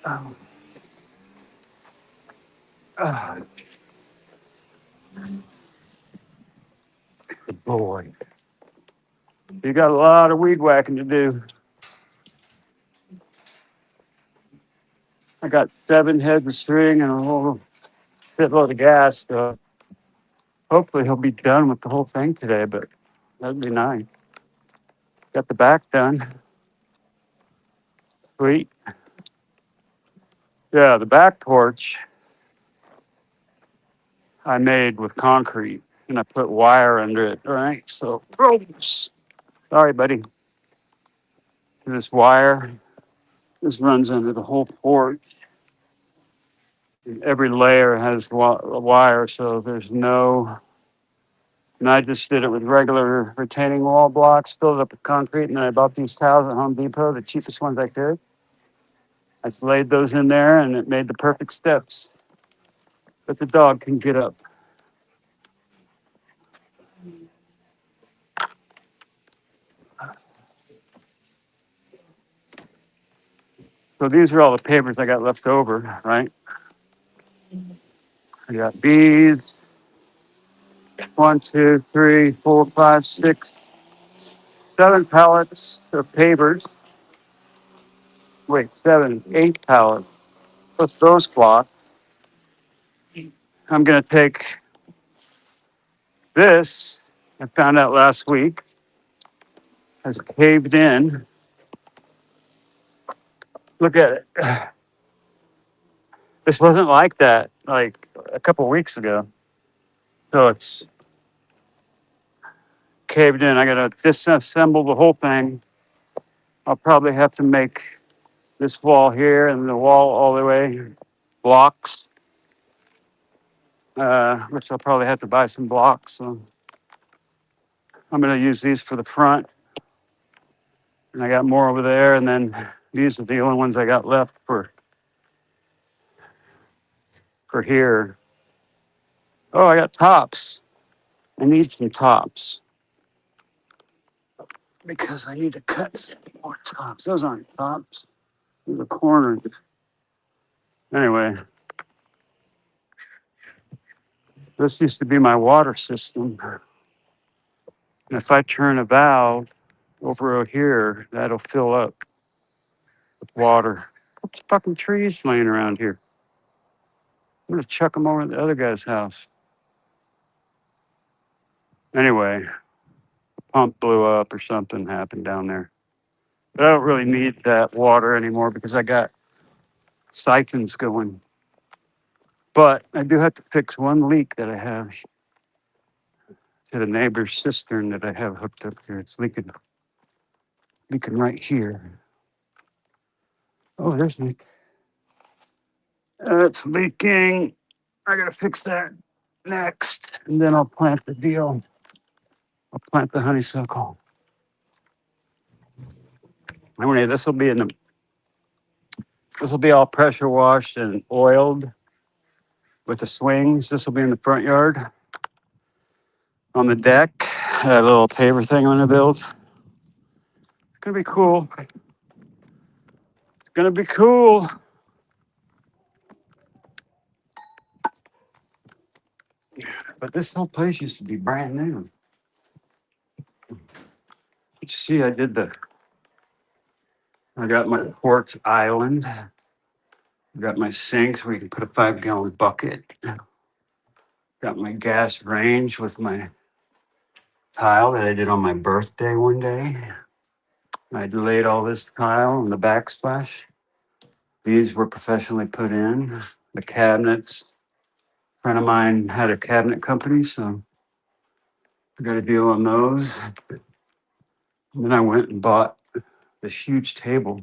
Oh, oh, good boy. You got a lot of weed whacking to do. I got 7 heads of string and a whole shitload of gas. So hopefully he'll be done with the whole thing today, but that'd be nice. Got the back done. Sweet. Yeah, the back porch I made with concrete and I put wire under it. All right. So, oops. Sorry, buddy. This wire, this runs under the whole porch. Every layer has a wire, so there's no. And I just did it with regular retaining wall blocks, filled it up with concrete, and then I bought these tiles at Home Depot, the cheapest ones I could. I just laid those in there, and it made the perfect steps that the dog can get up. So these are all the papers I got left over, right? I got beads. 1, 2, 3, 4, 5, 6, 7 pallets of papers. Wait, 7, 8 pallets. Plus those blocks. I'm gonna take this. I found out last week has caved in. Look at it. This wasn't like that like a couple weeks ago. So it's caved in. I gotta disassemble the whole thing. I'll probably have to make this wall here and the wall all the way blocks, which I'll probably have to buy some blocks. So I'm gonna use these for the front. And I got more over there. And then these are the only ones I got left for here. Oh, I got tops. I need some tops because I need to cut some more tops. Those aren't tops. Those are corners. Anyway, this used to be my water system. And if I turn a valve over here, that'll fill up with water. What's fucking trees laying around here? I'm gonna chuck them over at the other guy's house. Anyway, the pump blew up or something happened down there. But I don't really need that water anymore because I got siphons going. But I do have to fix one leak that I have to the neighbor's cistern that I have hooked up here. It's leaking right here. Oh, there's leak. It's leaking. I gotta fix that next, and then I'll plant the deal. I'll plant the honeysuckle. Anyway, this will be all pressure washed and oiled with the swings. This will be in the front yard on the deck. That little paver thing I'm gonna build. It's gonna be cool. It's gonna be cool. But this whole place used to be brand new. You see, I got my quartz island. I got my sinks where you can put a 5-gallon bucket. Got my gas range with my tile that I did on my birthday one day. I laid all this tile on the backsplash. These were professionally put in. The cabinets. A friend of mine had a cabinet company, so I got a deal on those. And then I went and bought this huge table.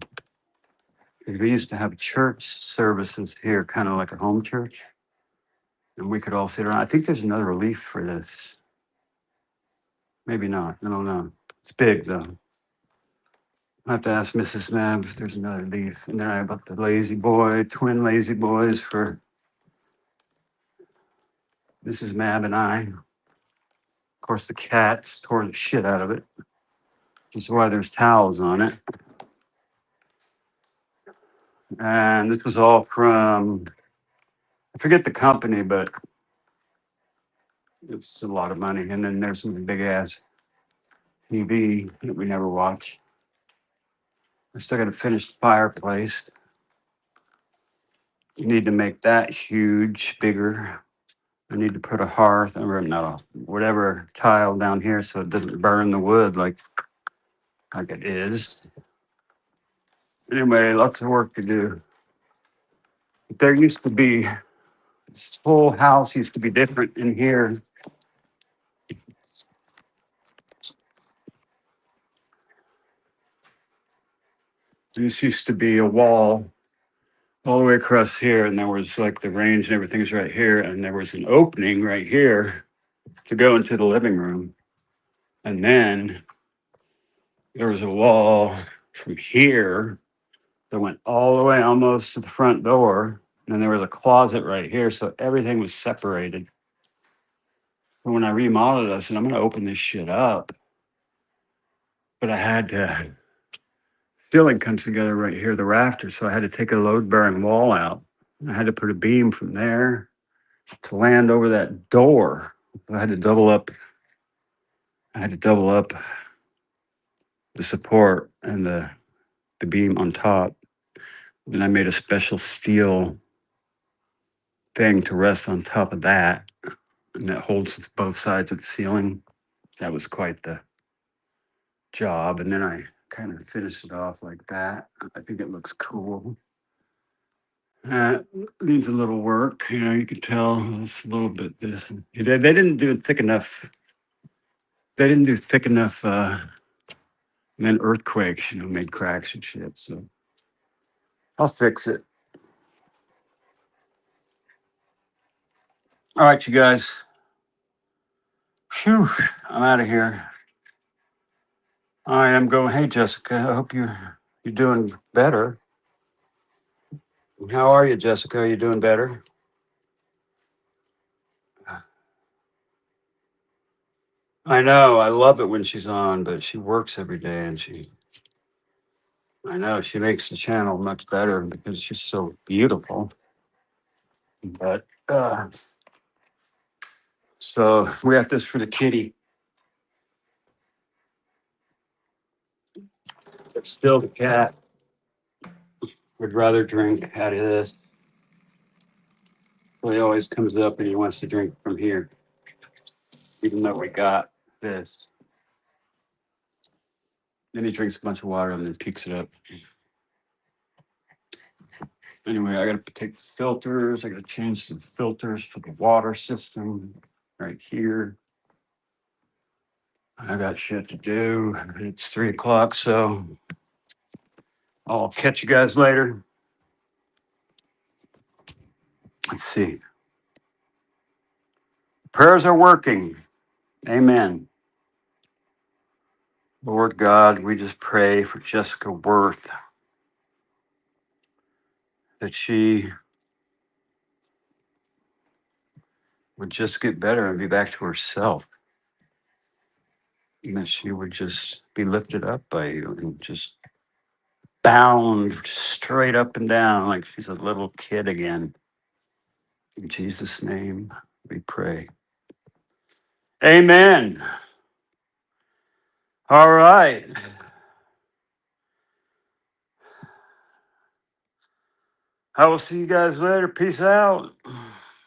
We used to have church services here, kind of like a home church. And we could all sit around. I think there's another leaf for this. Maybe not. I don't know. It's big though. I have to ask Mrs. Mab if there's another leaf. And then I bought the lazy boy, twin lazy boys for Mrs. Mab and I. course, the cats tore the shit out of it. Which is why there's towels on it. And this was all from, I forget the company, but it was a lot of money. And then there's some big ass TV that we never watch. I still got to finish the fireplace. You need to make that huge, bigger. I need to put a hearth or no, whatever tile down here so it doesn't burn the wood like it is. Anyway, lots of work to do. There used to be, this whole house used to be different in here. This used to be a wall all the way across here, and there was like the range and everything's right here, and there was an opening right here to go into the living room. And then there was a wall from here that went all the way almost to the front door. And then there was a closet right here, so everything was separated. But when I remodeled, I said, I'm going to open this shit up. But I had to, ceiling comes together right here, the rafters. So I had to take a load bearing wall out. I had to put a beam from there to land over that door. I had to double up. I had to double up the support and the beam on top. And I made a special steel thing to rest on top of that. And that holds both sides of the ceiling. That was quite the job. And then I kind of finished it off like that. I think it looks cool. Needs a little work. You know, you can tell it's a little bit this. They didn't do it thick enough. They didn't do thick enough. And then earthquakes, made cracks and shit. So I'll fix it. All right, you guys. Phew, I'm out of here. I am going. Hey, Jessica. I hope you're doing better. How are you, Jessica? Are you doing better? I know. I love it when she's on, but she works every day, and I know she makes the channel much better because she's so beautiful. But so we got this for the kitty. But still, the cat would rather drink out of this. So he always comes up and he wants to drink from here, even though we got this. Then he drinks a bunch of water and then picks it up. Anyway, I got to take the filters. I got to change some filters for the water system right here. I got shit to do. It's 3:00, so I'll catch you guys later. Let's see. Prayers are working. Amen. Lord God, we just pray for Jessica Worth that she would just get better and be back to herself. And that she would just be lifted up by you and just bound straight up and down like she's a little kid again. In Jesus' name, we pray. Amen. All right. I will see you guys later. Peace out.